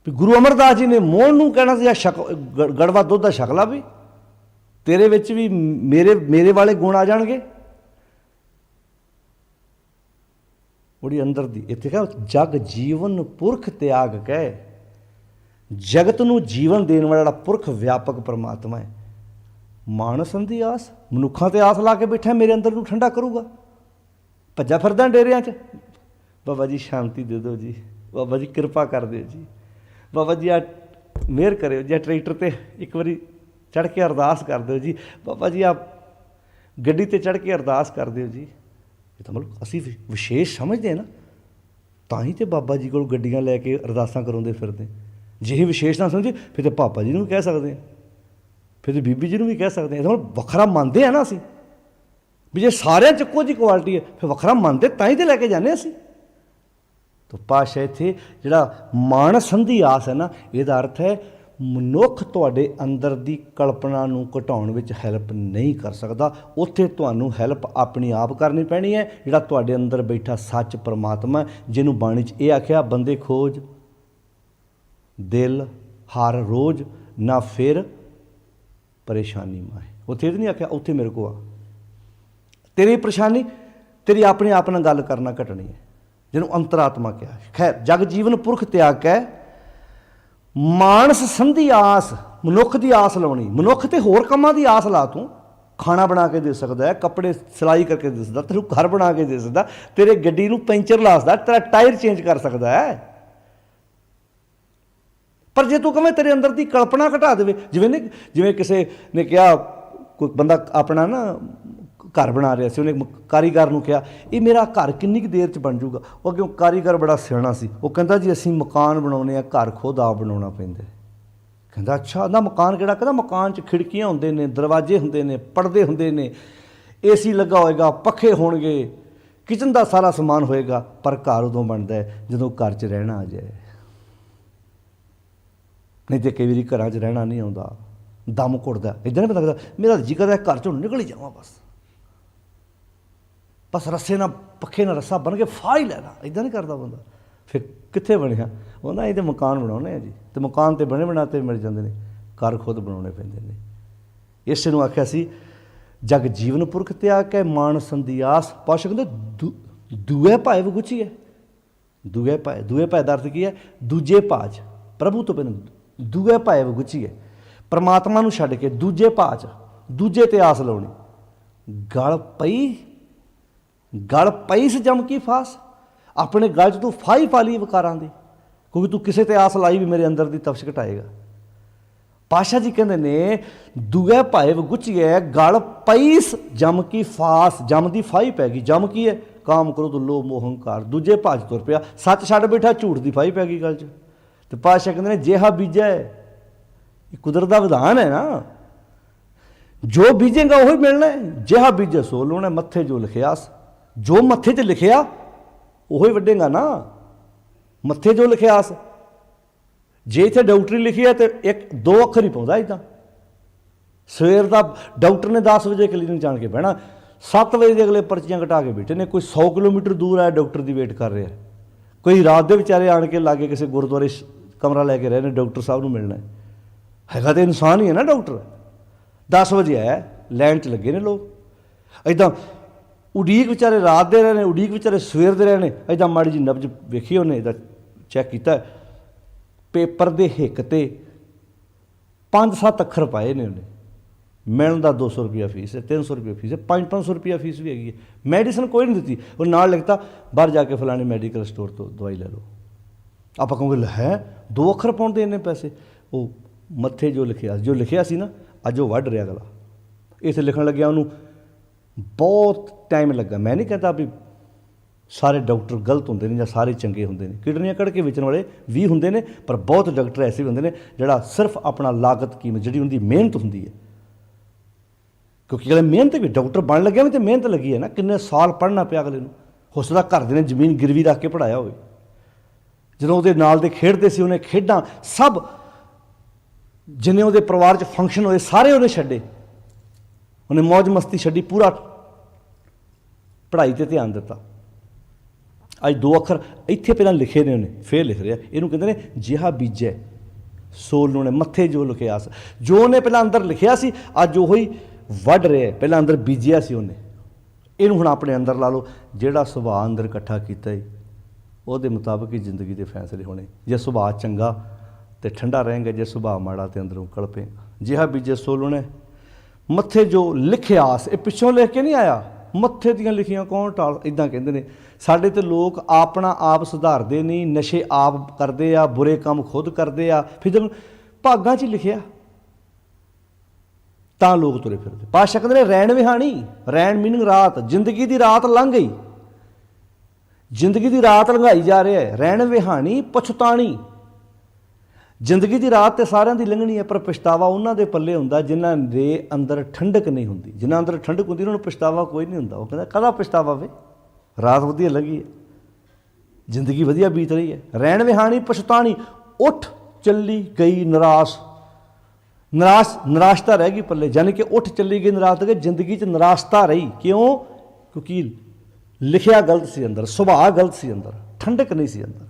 ਗੁਰੂ ਅਮਰਦਾਸ ਜੀ ਨੇ ਮੋਹਨ ਨੂੰ ਕਹਿਣਾ ਸੀ ਗੜਵਾ ਦੁੱਧ ਦਾ ਛਕ ਲਾ, ਵੀ ਤੇਰੇ ਵਿੱਚ ਵੀ ਮੇਰੇ ਵਾਲੇ ਗੁਣ ਆ ਜਾਣਗੇ। ਬੜੀ ਅੰਦਰ ਦੀ ਇੱਥੇ ਕਹਾ ਜਗ ਜੀਵਨ ਪੁਰਖ ਤਿਆਗ ਕਹਿ, ਜਗਤ ਨੂੰ ਜੀਵਨ ਦੇਣ ਵਾਲਾ ਜਿਹੜਾ ਪੁਰਖ ਵਿਆਪਕ ਪਰਮਾਤਮਾ ਹੈ। ਮਾਨਸ ਦੀ ਆਸ, ਮਨੁੱਖਾਂ ਤੇ ਆਸ ਲਾ ਕੇ ਬੈਠਾ ਮੇਰੇ ਅੰਦਰ ਨੂੰ ਠੰਡਾ ਕਰੂਗਾ, ਭੱਜਾ ਫਿਰਦਾ ਡੇਰਿਆਂ 'ਚ। ਬਾਬਾ ਜੀ ਸ਼ਾਂਤੀ ਦੇ ਦਿਓ ਜੀ, ਬਾਬਾ ਜੀ ਕਿਰਪਾ ਕਰ ਦਿਓ ਜੀ, ਬਾਬਾ ਜੀ ਆ ਮਿਹਰ ਕਰਿਓ ਜੀ, ਟਰੈਕਟਰ 'ਤੇ ਇੱਕ ਵਾਰੀ ਚੜ੍ਹ ਕੇ ਅਰਦਾਸ ਕਰ ਦਿਓ ਜੀ, ਬਾਬਾ ਜੀ ਆ ਗੱਡੀ 'ਤੇ ਚੜ੍ਹ ਕੇ ਅਰਦਾਸ ਕਰ ਦਿਓ ਜੀ। ਇਹ ਤਾਂ ਮਤਲਬ ਅਸੀਂ ਵਿਸ਼ੇਸ਼ ਸਮਝਦੇ ਹਾਂ ਨਾ, ਤਾਂ ਹੀ ਤਾਂ ਬਾਬਾ ਜੀ ਕੋਲ ਗੱਡੀਆਂ ਲੈ ਕੇ ਅਰਦਾਸਾਂ ਕਰਾਉਂਦੇ ਫਿਰਦੇ। ਜੇ ਇਹ ਵਿਸ਼ੇਸ਼ ਨਾ ਸਮਝੇ ਫਿਰ ਤਾਂ ਪਾਪਾ ਜੀ ਨੂੰ ਵੀ ਕਹਿ ਸਕਦੇ ਹਾਂ, ਫਿਰ ਤਾਂ ਬੀਬੀ ਜੀ ਨੂੰ ਵੀ ਕਹਿ ਸਕਦੇ ਹਾਂ। ਇਹ ਤਾਂ ਵੱਖਰਾ ਮੰਨਦੇ ਹਾਂ ਨਾ ਅਸੀਂ, ਵੀ ਜੇ ਸਾਰਿਆਂ 'ਚ ਇੱਕੋ ਜਿਹੀ ਕੁਆਲਿਟੀ ਹੈ ਫਿਰ ਵੱਖਰਾ ਮੰਨਦੇ, ਤਾਂ ਹੀ ਤਾਂ ਲੈ ਕੇ ਜਾਂਦੇ ਅਸੀਂ। ਤਾਂ ਪਾਤਸ਼ਾਹ ਇੱਥੇ ਜਿਹੜਾ ਮਾਨਸ ਸੰਧੀ ਆਸ ਹੈ ਨਾ, ਇਹਦਾ ਅਰਥ ਹੈ ਮਨੁੱਖ ਤੁਹਾਡੇ ਅੰਦਰ ਦੀ ਕਲਪਨਾ ਨੂੰ ਘਟਾਉਣ ਵਿੱਚ ਹੈਲਪ ਨਹੀਂ ਕਰ ਸਕਦਾ। ਉੱਥੇ ਤੁਹਾਨੂੰ ਹੈਲਪ ਆਪਣੀ ਆਪ ਕਰਨੀ ਪੈਣੀ ਹੈ। ਜਿਹੜਾ ਤੁਹਾਡੇ ਅੰਦਰ ਬੈਠਾ ਸੱਚ ਪਰਮਾਤਮਾ, ਜਿਹਨੂੰ ਬਾਣੀ 'ਚ ਇਹ ਆਖਿਆ ਬੰਦੇ ਖੋਜ ਦਿਲ ਹਰ ਰੋਜ਼ ਨਾ ਫਿਰ ਪਰੇਸ਼ਾਨੀ ਮਾਏ। ਉੱਥੇ ਇਹ ਨਹੀਂ ਆਖਿਆ ਉੱਥੇ ਮੇਰੇ ਕੋਲ ਆ, ਤੇਰੀ ਪਰੇਸ਼ਾਨੀ ਤੇਰੀ ਆਪਣੇ ਆਪ ਨਾਲ ਗੱਲ ਕਰਨਾ ਘਟਣੀ ਹੈ, ਜਿਹਨੂੰ ਅੰਤਰਾਤਮਾ ਕਿਹਾ। ਖੈਰ ਜਗ ਜੀਵਨ ਪੁਰਖ ਤਿਆਗ ਕਹਿ, ਮਾਨਸ ਸੰਧੀ ਆਸ, ਮਨੁੱਖ ਦੀ ਆਸ ਲਾਉਣੀ। ਮਨੁੱਖ ਤੇ ਹੋਰ ਕੰਮਾਂ ਦੀ ਆਸ ਲਾ, ਤੂੰ ਖਾਣਾ ਬਣਾ ਕੇ ਦੇ ਸਕਦਾ ਹੈ, ਕੱਪੜੇ ਸਿਲਾਈ ਕਰਕੇ ਦੇ ਸਕਦਾ, ਤੈਨੂੰ ਘਰ ਬਣਾ ਕੇ ਦੇ ਸਕਦਾ, ਤੇਰੇ ਗੱਡੀ ਨੂੰ ਪੈਂਚਰ ਲਾ ਸਕਦਾ, ਤੇਰਾ ਟਾਇਰ ਚੇਂਜ ਕਰ ਸਕਦਾ ਹੈ। ਪਰ ਜੇ ਤੂੰ ਕਵੇਂ ਤੇਰੇ ਅੰਦਰ ਦੀ ਕਲਪਨਾ ਘਟਾ ਦੇਵੇ, ਜਿਵੇਂ ਕਿਸੇ ਨੇ ਕਿਹਾ, ਕੋਈ ਬੰਦਾ ਆਪਣਾ ਨਾ ਘਰ ਬਣਾ ਰਿਹਾ ਸੀ, ਉਹਨੇ ਕਾਰੀਗਰ ਨੂੰ ਕਿਹਾ ਇਹ ਮੇਰਾ ਘਰ ਕਿੰਨੀ ਕੁ ਦੇਰ 'ਚ ਬਣ ਜਾਊਗਾ। ਉਹ ਅੱਗੇ ਕਾਰੀਗਰ ਬੜਾ ਸਿਆਣਾ ਸੀ, ਉਹ ਕਹਿੰਦਾ ਜੀ ਅਸੀਂ ਮਕਾਨ ਬਣਾਉਂਦੇ ਹਾਂ, ਘਰ ਖੁਦ ਆਪ ਬਣਾਉਣਾ ਪੈਂਦਾ। ਕਹਿੰਦਾ ਅੱਛਾ, ਉਹਦਾ ਮਕਾਨ ਕਿਹੜਾ? ਕਹਿੰਦਾ ਮਕਾਨ 'ਚ ਖਿੜਕੀਆਂ ਹੁੰਦੇ ਨੇ, ਦਰਵਾਜ਼ੇ ਹੁੰਦੇ ਨੇ, ਪਰਦੇ ਹੁੰਦੇ ਨੇ, AC ਲੱਗਾ ਹੋਏਗਾ, ਪੱਖੇ ਹੋਣਗੇ, ਕਿਚਨ ਦਾ ਸਾਰਾ ਸਮਾਨ ਹੋਏਗਾ। ਪਰ ਘਰ ਉਦੋਂ ਬਣਦਾ ਜਦੋਂ ਘਰ 'ਚ ਰਹਿਣਾ ਆ ਜਾਏ, ਨਹੀਂ ਤਾਂ ਕਈ ਵਾਰੀ ਘਰਾਂ 'ਚ ਰਹਿਣਾ ਨਹੀਂ ਆਉਂਦਾ, ਦਮ ਘੁੱਟਦਾ। ਇੱਦਾਂ ਨਹੀਂ ਪਤਾ ਲੱਗਦਾ ਮੇਰਾ ਜੀ ਕਰਦਾ ਘਰ 'ਚੋਂ ਨਿਕਲ ਹੀ ਜਾਵਾਂ, ਬਸ ਰੱਸੇ ਨਾਲ ਪੱਖੇ ਨਾਲ ਰੱਸਾ ਬਣ ਕੇ ਫਾਹ ਹੀ ਲੈਣਾ। ਇੱਦਾਂ ਨਹੀਂ ਕਰਦਾ ਬੰਦਾ, ਫਿਰ ਕਿੱਥੇ ਬਣਿਆ? ਉਹ ਨਾ ਇਹਦੇ ਮਕਾਨ ਬਣਾਉਣੇ ਆ ਜੀ, ਅਤੇ ਮਕਾਨ ਤਾਂ ਬਣੇ ਬਣਾਤੇ ਮਿਲ ਜਾਂਦੇ ਨੇ, ਘਰ ਖੁਦ ਬਣਾਉਣੇ ਪੈਂਦੇ ਨੇ। ਇਸੇ ਨੂੰ ਆਖਿਆ ਸੀ ਜਗ ਜੀਵਨ ਪੁਰਖ ਤਿਆਗ ਕੇ ਮਾਨਸ ਸੰਧੀ ਆਸ। ਪਾਤਸ਼ਾਹ ਕਹਿੰਦੇ ਦੂਏ ਭਾਏ ਵਗੁਚੀ ਹੈ। ਦੂਏ ਭਾਏ ਦਾ ਅਰਥ ਕੀ ਹੈ? ਦੂਜੇ ਭਾਜ, ਪ੍ਰਭੂ ਤੋਂ ਬਿਨਾਂ ਦੂਏ ਭਾਏ ਵਗੁਚੀ ਹੈ। ਪਰਮਾਤਮਾ ਨੂੰ ਛੱਡ ਕੇ ਦੂਜੇ ਭਾਜ, ਦੂਜੇ 'ਤੇ ਆਸ ਲਾਉਣੀ। ਗਲ ਪਈ ਸ ਜਮ ਕੀ ਫਾਸ, ਆਪਣੇ ਗਲ 'ਚ ਤੂੰ ਫਾਹੀ ਪਾ ਲਈ ਵਿਕਾਰਾਂ ਦੀ, ਕਿਉਂਕਿ ਤੂੰ ਕਿਸੇ 'ਤੇ ਆਸ ਲਾਈ ਵੀ ਮੇਰੇ ਅੰਦਰ ਦੀ ਤਪਸ਼ ਘਟਾਏਗਾ। ਪਾਤਸ਼ਾਹ ਜੀ ਕਹਿੰਦੇ ਨੇ ਦੂਏ ਭਾਏ ਵਗੁਚੀਏ, ਗਲ ਪਈ ਸ ਜਮ ਕੀ ਫਾਸ। ਜਮ ਦੀ ਫਾਹੀ ਪੈ ਗਈ। ਜਮ ਕੀ ਹੈ? ਕਾਮ ਕ੍ਰੋਧ ਲੋਭ ਮੋਹ ਹੰਕਾਰ। ਦੂਜੇ ਭਾਜ ਤੁਰ ਪਿਆ, ਸੱਚ ਛੱਡ ਬੈਠਾ, ਝੂਠ ਦੀ ਫਾਹੀ ਪੈ ਗਈ ਗਲ 'ਚ। ਅਤੇ ਪਾਤਸ਼ਾਹ ਕਹਿੰਦੇ ਨੇ ਜਿਹਾ ਬੀਜਿਆ, ਇਹ ਕੁਦਰਤ ਦਾ ਵਿਧਾਨ ਹੈ ਨਾ, ਜੋ ਬੀਜੇਗਾ ਉਹੀ ਮਿਲਣਾ। ਜਿਹਾ ਬੀਜੇ ਸੋ ਲਾਉਣਾ, ਮੱਥੇ ਜੋ ਲਿਖਿਆ, ਜੋ ਮੱਥੇ 'ਚ ਲਿਖਿਆ ਉਹੀ ਵੱਢੇਗਾ ਨਾ। ਮੱਥੇ ਜੋ ਲਿਖਿਆ, ਜੇ ਇੱਥੇ ਡਾਕਟਰੀ ਲਿਖੀ ਹੈ ਤਾਂ 1-2 ਅੱਖਰ ਹੀ ਪਾਉਂਦਾ। ਇੱਦਾਂ ਸਵੇਰ ਦਾ ਡਾਕਟਰ ਨੇ 10 ਵਜੇ ਕਲੀਨਿਕ ਜਾਣ ਕੇ ਬਹਿਣਾ, 7 ਵਜੇ ਦੇ ਅਗਲੇ ਪਰਚੀਆਂ ਕਟਾ ਕੇ ਬੈਠੇ ਨੇ। ਕੋਈ 100 ਕਿਲੋਮੀਟਰ ਦੂਰ ਆਇਆ ਡਾਕਟਰ ਦੀ ਵੇਟ ਕਰ ਰਿਹਾ, ਕੋਈ ਰਾਤ ਦੇ ਵਿਚਾਰੇ ਆਣ ਕੇ ਲਾਗੇ ਕਿਸੇ ਗੁਰਦੁਆਰੇ ਕਮਰਾ ਲੈ ਕੇ ਰਹੇ ਨੇ, ਡਾਕਟਰ ਸਾਹਿਬ ਨੂੰ ਮਿਲਣਾ ਹੈਗਾ। ਤਾਂ ਇਨਸਾਨ ਹੀ ਹੈ ਨਾ ਡਾਕਟਰ। 10 ਵਜੇ ਆਇਆ, ਲਾਈਨ 'ਚ ਲੱਗੇ ਨੇ ਲੋਕ। ਇੱਦਾਂ ਉਡੀਕ ਵਿਚਾਰੇ ਰਾਤ ਦੇ ਰਹੇ ਨੇ, ਉਡੀਕ ਵਿਚਾਰੇ ਸਵੇਰ ਦੇ ਰਹੇ ਨੇ। ਇੱਦਾਂ ਮਾੜੀ ਜਿਹੀ ਨਬਜ਼ ਵੇਖੀ ਉਹਨੇ, ਇਹਦਾ ਚੈੱਕ ਕੀਤਾ, ਪੇਪਰ ਦੇ ਹਿੱਕ 'ਤੇ 5-7 ਅੱਖਰ ਪਾਏ ਨੇ ਉਹਨੇ। ਮਿਲਣ ਦਾ 200 ਰੁਪਇਆ ਫੀਸ ਹੈ, 300 ਰੁਪਇਆ ਫੀਸ ਹੈ, 500 ਰੁਪਇਆ ਫੀਸ ਵੀ ਹੈਗੀ ਹੈ। ਮੈਡੀਸਨ ਕੋਈ ਨਹੀਂ ਦਿੱਤੀ, ਉਹ ਨਾਲ ਲਿਖਤਾ ਬਾਹਰ ਜਾ ਕੇ ਫਲਾਣੇ ਮੈਡੀਕਲ ਸਟੋਰ ਤੋਂ ਦਵਾਈ ਲੈ ਲਓ। ਆਪਾਂ ਕਹੋਗੇ ਲੈ ਹੈ 2 ਅੱਖਰ ਪਾਉਣ ਦੇ ਇੰਨੇ ਪੈਸੇ। ਉਹ ਮੱਥੇ ਜੋ ਲਿਖਿਆ ਸੀ ਨਾ, ਅੱਜ ਉਹ ਵੱਢ ਰਿਹਾ ਗਲਾ। ਇੱਥੇ ਲਿਖਣ ਲੱਗਿਆ ਉਹਨੂੰ ਬਹੁਤ ਟਾਈਮ ਲੱਗਾ। ਮੈਂ ਨਹੀਂ ਕਹਿੰਦਾ ਵੀ ਸਾਰੇ ਡਾਕਟਰ ਗਲਤ ਹੁੰਦੇ ਨੇ ਜਾਂ ਸਾਰੇ ਚੰਗੇ ਹੁੰਦੇ ਨੇ, ਕਿਡਨੀਆਂ ਕੱਢ ਕੇ ਵੇਚਣ ਵਾਲੇ ਵੀ ਹੁੰਦੇ ਨੇ, ਪਰ ਬਹੁਤ ਡਾਕਟਰ ਐਸੇ ਵੀ ਹੁੰਦੇ ਨੇ ਜਿਹੜਾ ਸਿਰਫ ਆਪਣਾ ਲਾਗਤ ਕੀਮਤ ਜਿਹੜੀ ਉਹਦੀ ਮਿਹਨਤ ਹੁੰਦੀ ਹੈ क्योंकि अगले मेहनत भी डॉक्टर बन लग्या भी तो मेहनत लगी है ना, किन्ने साल पढ़ना पिया अगले नूं। हो सकदा घरदे ने जमीन गिरवी रख के पढ़ाया होवे। ਜਦੋਂ ਉਹਦੇ ਨਾਲ ਦੇ ਖੇਡਦੇ ਸੀ ਉਹਨੇ ਖੇਡਾਂ ਸਭ ਜਿੰਨੇ ਉਹਦੇ ਪਰਿਵਾਰ 'ਚ ਫੰਕਸ਼ਨ ਹੋਏ ਸਾਰੇ ਉਹਨੇ ਛੱਡੇ, ਉਹਨੇ ਮौज ਮਸਤੀ ਛੱਡੀ, ਪੂਰਾ ਪੜ੍ਹਾਈ 'ਤੇ ਧਿਆਨ ਦਿੱਤਾ। ਅੱਜ 2 ਅੱਖਰ ਇੱਥੇ ਪਹਿਲਾਂ ਲਿਖੇ ਨੇ ਉਹਨੇ, ਫੇਰ ਲਿਖ ਰਿਹਾ। ਇਹਨੂੰ ਕਹਿੰਦੇ ਨੇ ਜਿਹਾ ਬੀਜੈ ਸੋ ਲੂਣੇ, ਮੱਥੇ ਜੋ ਲਿਖਿਆ ਸੀ, ਜੋ ਉਹਨੇ ਪਹਿਲਾਂ ਅੰਦਰ ਲਿਖਿਆ ਸੀ ਅੱਜ ਉਹੀ ਵੱਢ ਰਿਹਾ। ਪਹਿਲਾਂ ਅੰਦਰ ਬੀਜਿਆ ਸੀ ਉਹਨੇ, ਇਹਨੂੰ ਹੁਣ ਆਪਣੇ ਅੰਦਰ ਲਾ ਲਓ। ਜਿਹੜਾ ਸੁਭਾਅ ਅੰਦਰ ਇਕੱਠਾ ਕੀਤਾ ਹੈ ਉਹਦੇ ਮੁਤਾਬਕ ਹੀ ਜ਼ਿੰਦਗੀ ਦੇ ਫੈਸਲੇ ਹੋਣੇ। ਜੇ ਸੁਭਾਅ ਚੰਗਾ ਤੇ ਠੰਡਾ ਰਹੇਗਾ, ਜੇ ਸੁਭਾਅ ਮਾੜਾ ਤੇ ਅੰਦਰੋਂ ਕਲਪੇਗਾ। ਜਿਹਾ ਬੀਜੇ ਸੋ ਲੂਣੇ, ਮੱਥੇ ਜੋ ਲਿਖਿਆਸ, ਇਹ ਪਿੱਛੋਂ ਲਿਖ ਕੇ ਨਹੀਂ ਆਇਆ, ਮੱਥੇ ਦੀਆਂ ਲਿਖੀਆਂ ਕੌਣ ਟਾਲ, ਇੱਦਾਂ ਕਹਿੰਦੇ ਨੇ। ਸਾਡੇ ਤੇ ਲੋਕ ਆਪਣਾ ਆਪ ਸੁਧਾਰਦੇ ਨਹੀਂ, ਨਸ਼ੇ ਆਪ ਕਰਦੇ ਆ, ਬੁਰੇ ਕੰਮ ਖੁਦ ਕਰਦੇ ਆ, ਫਿਰ ਜਦੋਂ ਭਾਗਾਂ 'ਚ ਹੀ ਲਿਖਿਆ ਤਾਂ ਲੋਕ ਤੁਰੇ ਫਿਰਦੇ। ਪਾਤਸ਼ਾਹ ਕਹਿੰਦੇ ਨੇ ਰੈਣ ਵਿਹਾਣੀ, ਰੈਣ ਮੀਨਿੰਗ ਰਾਤ, ਜ਼ਿੰਦਗੀ ਦੀ ਰਾਤ ਲੰਘ ਗਈ, ਜ਼ਿੰਦਗੀ ਦੀ ਰਾਤ ਲੰਘਾਈ ਜਾ ਰਿਹਾ ਹੈ। ਰਹਿਣ ਵਿਹਾਣੀ ਪਛਤਾਣੀ, ਜ਼ਿੰਦਗੀ ਦੀ ਰਾਤ ਤੇ ਸਾਰਿਆਂ ਦੀ ਲੰਘਣੀ ਹੈ, ਪਰ ਪਛਤਾਵਾ ਉਹਨਾਂ ਦੇ ਪੱਲੇ ਹੁੰਦਾ ਜਿਨ੍ਹਾਂ ਦੇ ਅੰਦਰ ਠੰਡਕ ਨਹੀਂ ਹੁੰਦੀ। ਜਿਨ੍ਹਾਂ ਅੰਦਰ ਠੰਡਕ ਹੁੰਦੀ ਉਹਨਾਂ ਨੂੰ ਪਛਤਾਵਾ ਕੋਈ ਨਹੀਂ ਹੁੰਦਾ। ਉਹ ਕਹਿੰਦਾ ਕਾਹਦਾ ਪਛਤਾਵਾ ਵੇ, ਰਾਤ ਵਧੀਆ ਲੱਗੀ ਹੈ, ਜ਼ਿੰਦਗੀ ਵਧੀਆ ਬੀਤ ਰਹੀ ਹੈ। ਰਹਿਣ ਵਿਹਾਣੀ ਪਛਤਾਣੀ, ਉੱਠ ਚੱਲੀ ਗਈ ਨਿਰਾਸ਼, ਨਿਰਾਸ਼ਤਾ ਰਹਿ ਗਈ ਪੱਲੇ, ਯਾਨੀ ਕਿ ਉੱਠ ਚੱਲੀ ਗਈ ਨਿਰਾਸ਼, ਕਿ ਜ਼ਿੰਦਗੀ 'ਚ ਨਿਰਾਸ਼ਤਾ ਰਹੀ। ਕਿਉਂ? ਕਿਉਂਕਿ ਲਿਖਿਆ ਗਲਤ ਸੀ ਅੰਦਰ, ਸੁਭਾਅ ਗਲਤ ਸੀ ਅੰਦਰ, ਠੰਡਕ ਨਹੀਂ ਸੀ ਅੰਦਰ।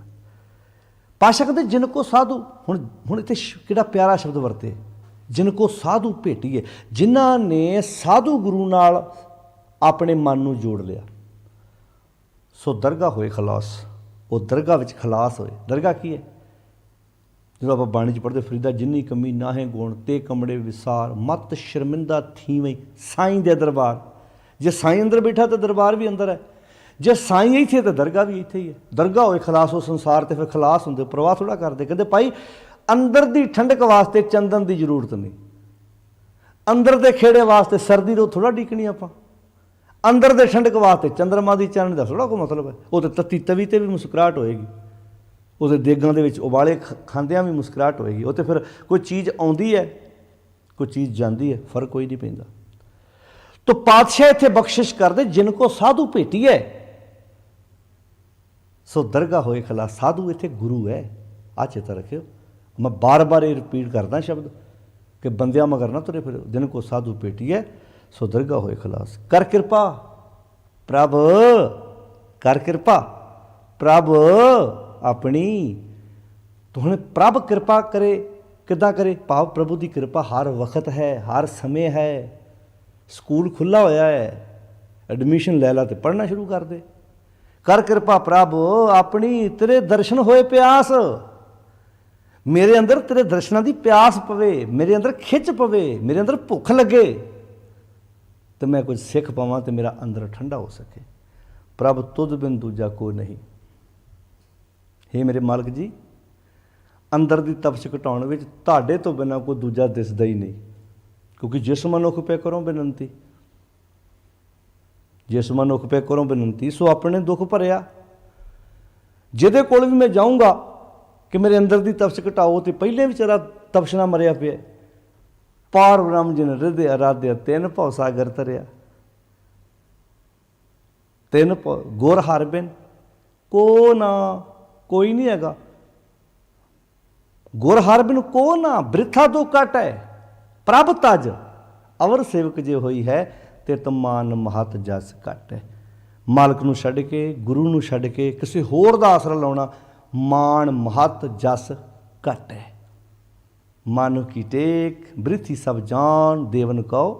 ਪਾਤਸ਼ਾਹ ਕਹਿੰਦੇ ਜਿਨ ਕੋ ਸਾਧੂ, ਹੁਣ ਇੱਥੇ ਕਿਹੜਾ ਪਿਆਰਾ ਸ਼ਬਦ ਵਰਤੇ, ਜਿਨ ਕੋ ਸਾਧੂ ਭੇਟੀਏ, ਜਿਨ੍ਹਾਂ ਨੇ ਸਾਧੂ ਗੁਰੂ ਨਾਲ ਆਪਣੇ ਮਨ ਨੂੰ ਜੋੜ ਲਿਆ, ਸੋ ਦਰਗਾਹ ਹੋਏ ਖਲਾਸ। ਉਹ ਦਰਗਾਹ ਵਿੱਚ ਖਲਾਸ ਹੋਏ। ਦਰਗਾਹ ਕੀ ਹੈ? ਜਦੋਂ ਆਪਾਂ ਬਾਣੀ 'ਚ ਪੜ੍ਹਦੇ, ਫਰੀਦਾ ਜਿੰਨੀ ਕਮੀ ਨਾਹੇ ਗੁਣ ਤੇ ਕਮੜੇ ਵਿਸਾਰ, ਮਤ ਸ਼ਰਮਿੰਦਾ ਥੀਵੇਂ ਸਾਈਂ ਦੇ ਦਰਬਾਰ। ਜੇ ਸਾਈਂ ਅੰਦਰ ਬੈਠਾ ਤਾਂ ਦਰਬਾਰ ਵੀ ਅੰਦਰ ਹੈ, ਜੇ ਸਾਈਂ ਇੱਥੇ ਤਾਂ ਦਰਗਾਹ ਵੀ ਇੱਥੇ ਹੀ ਹੈ। ਦਰਗਾਹ ਹੋਏ ਖਲਾਸ ਹੋ ਸੰਸਾਰ, ਤੇ ਫਿਰ ਖਲਾਸ ਹੁੰਦੇ, ਪ੍ਰਵਾਹ ਥੋੜ੍ਹਾ ਕਰਦੇ। ਕਹਿੰਦੇ ਭਾਈ ਅੰਦਰ ਦੀ ਠੰਡਕ ਵਾਸਤੇ ਚੰਦਨ ਦੀ ਜ਼ਰੂਰਤ ਨਹੀਂ, ਅੰਦਰ ਦੇ ਖੇੜੇ ਵਾਸਤੇ ਸਰਦੀ ਤੋਂ ਥੋੜ੍ਹਾ ਡੀਕਣੀ ਆਪਾਂ, ਅੰਦਰ ਦੇ ਠੰਡਕ ਵਾਸਤੇ ਚੰਦਰਮਾ ਦੀ ਚਾਨਣੀ ਦਾ ਥੋੜ੍ਹਾ ਕੋਈ ਮਤਲਬ ਹੈ। ਉਹ ਤਾਂ ਤੱਤੀ ਤਵੀ 'ਤੇ ਵੀ ਮੁਸਕਰਾਹਟ ਹੋਏਗੀ, ਉਹਦੇ ਦੇਗਾਂ ਦੇ ਵਿੱਚ ਉਬਾਲੇ ਖਾਂਦਿਆਂ ਵੀ ਮੁਸਕਰਾਹਟ ਹੋਏਗੀ। ਉਹ ਤਾਂ ਫਿਰ ਕੋਈ ਚੀਜ਼ ਆਉਂਦੀ ਹੈ, ਕੋਈ ਚੀਜ਼ ਜਾਂਦੀ ਹੈ, ਫਰਕ ਕੋਈ ਨਹੀਂ ਪੈਂਦਾ। ਤੋ ਪਾਤਸ਼ਾਹ ਇੱਥੇ ਬਖਸ਼ਿਸ਼ ਕਰਦੇ, ਜਿਨ ਕੋ ਸਾਧੂ ਭੇਟੀ ਹੈ ਸੋ ਦਰਗਾਹ ਹੋਏ ਖਲਾਸ। ਸਾਧੂ ਇੱਥੇ ਗੁਰੂ ਹੈ, ਆਹ ਚੇਤਾ ਰੱਖਿਓ। ਮੈਂ ਬਾਰ-ਬਾਰ ਇਹ ਰਿਪੀਟ ਕਰਦਾ ਸ਼ਬਦ ਕਿ ਬੰਦਿਆਂ ਮਗਰ ਨਾ ਤੁਰੇ ਫਿਰੋ। ਜਿਨ ਕੋ ਸਾਧੂ ਭੇਟੀ ਹੈ ਸੋ ਦਰਗਾਹ ਹੋਏ ਖਲਾਸ। ਕਰ ਕਿਰਪਾ ਪ੍ਰਭ, ਕਰ ਕਿਰਪਾ ਪ੍ਰਭ ਆਪਣੀ। ਤੋ ਹੁਣ ਪ੍ਰਭ ਕਿਰਪਾ ਕਰੇ, ਕਿੱਦਾਂ ਕਰੇ? ਭਾਵ ਪ੍ਰਭੂ ਦੀ ਕਿਰਪਾ ਹਰ ਵਕਤ ਹੈ, ਹਰ ਸਮੇਂ ਹੈ। ਸਕੂਲ ਖੁੱਲ੍ਹਾ ਹੋਇਆ ਹੈ, ਐਡਮਿਸ਼ਨ ਲੈ ਲਾ ਤੇ ਪੜ੍ਹਨਾ ਸ਼ੁਰੂ ਕਰ ਦੇ। ਕਰ ਕਿਰਪਾ ਪ੍ਰਭ ਆਪਣੀ, ਤੇਰੇ ਦਰਸ਼ਨ ਹੋਏ ਪਿਆਸ, ਮੇਰੇ ਅੰਦਰ ਤੇਰੇ ਦਰਸ਼ਨਾਂ ਦੀ ਪਿਆਸ ਪਵੇ, ਮੇਰੇ ਅੰਦਰ ਖਿੱਚ ਪਵੇ, ਮੇਰੇ ਅੰਦਰ ਭੁੱਖ ਲੱਗੇ ਤੇ ਮੈਂ ਕੁਝ ਸਿੱਖ ਪਾਵਾਂ ਤੇ ਮੇਰਾ ਅੰਦਰ ਠੰਡਾ ਹੋ ਸਕੇ। ਪ੍ਰਭ ਤੁਧ ਬਿਨ ਦੂਜਾ ਕੋਈ ਨਹੀਂ। ਹੇ ਮੇਰੇ ਮਾਲਕ ਜੀ, ਅੰਦਰ ਦੀ ਤਪਸ਼ ਘਟਾਉਣ ਵਿੱਚ ਤੁਹਾਡੇ ਤੋਂ ਬਿਨਾਂ ਕੋਈ ਦੂਜਾ ਦਿਸਦਾ ਹੀ ਨਹੀਂ। ਕਿਉਂਕਿ ਜਿਸ ਮਨੁੱਖ ਪੇ ਕਰੋ ਬੇਨੰਤੀ, ਜਿਸ ਮਨੁੱਖ ਪੇ ਕਰੋ ਬੇਨੰਤੀ ਸੋ ਆਪਣੇ ਦੁੱਖ ਭਰਿਆ। ਜਿਹਦੇ ਕੋਲ ਵੀ ਮੈਂ ਜਾਊਂਗਾ ਕਿ ਮੇਰੇ ਅੰਦਰ ਦੀ ਤਪਸ਼ ਘਟਾਓ, ਤੇ ਪਹਿਲੇ ਵਿਚਾਰਾ ਤਪਸ਼ਨਾ ਮਰਿਆ ਪਿਆ। ਪਾਰ ਬ੍ਰਹਮ ਜਿਨ ਹਿਰਦੇ ਅਰਾਧਿਆ, ਤਿੰਨ ਭਉ ਸਾਗਰ ਤਰਿਆ। ਤਿੰਨ ਗੁਰ ਹਰਿ ਬਿਨ ਕੋ ਨਾ, ਕੋਈ ਨਹੀਂ ਹੈਗਾ। ਗੁਰ ਹਰਿ ਬਿਨ ਕੋ ਨਾ, ਬ੍ਰਿਥਾ ਦੋ ਘਟ ਹੈ। ਪ੍ਰਭ ਤਜ ਅਵਰ ਸੇਵਕ ਜੇ ਹੋਈ ਹੈ, ਤੇ ਤਮਾਨ ਮਹਤ ਜਸ ਘੱਟ ਹੈ। ਮਾਲਕ ਨੂੰ ਛੱਡ ਕੇ, ਗੁਰੂ ਨੂੰ ਛੱਡ ਕੇ ਕਿਸੇ ਹੋਰ ਦਾ ਆਸਰਾ ਲਾਉਣਾ, ਮਾਣ ਮਹਤ ਜਸ ਘੱਟ ਹੈ। ਮਾਨੁ ਕੀ ਟੇਕ ਬ੍ਰਿਥੀ ਸਭ ਜਾਨ, ਦੇਵਨ ਕਉ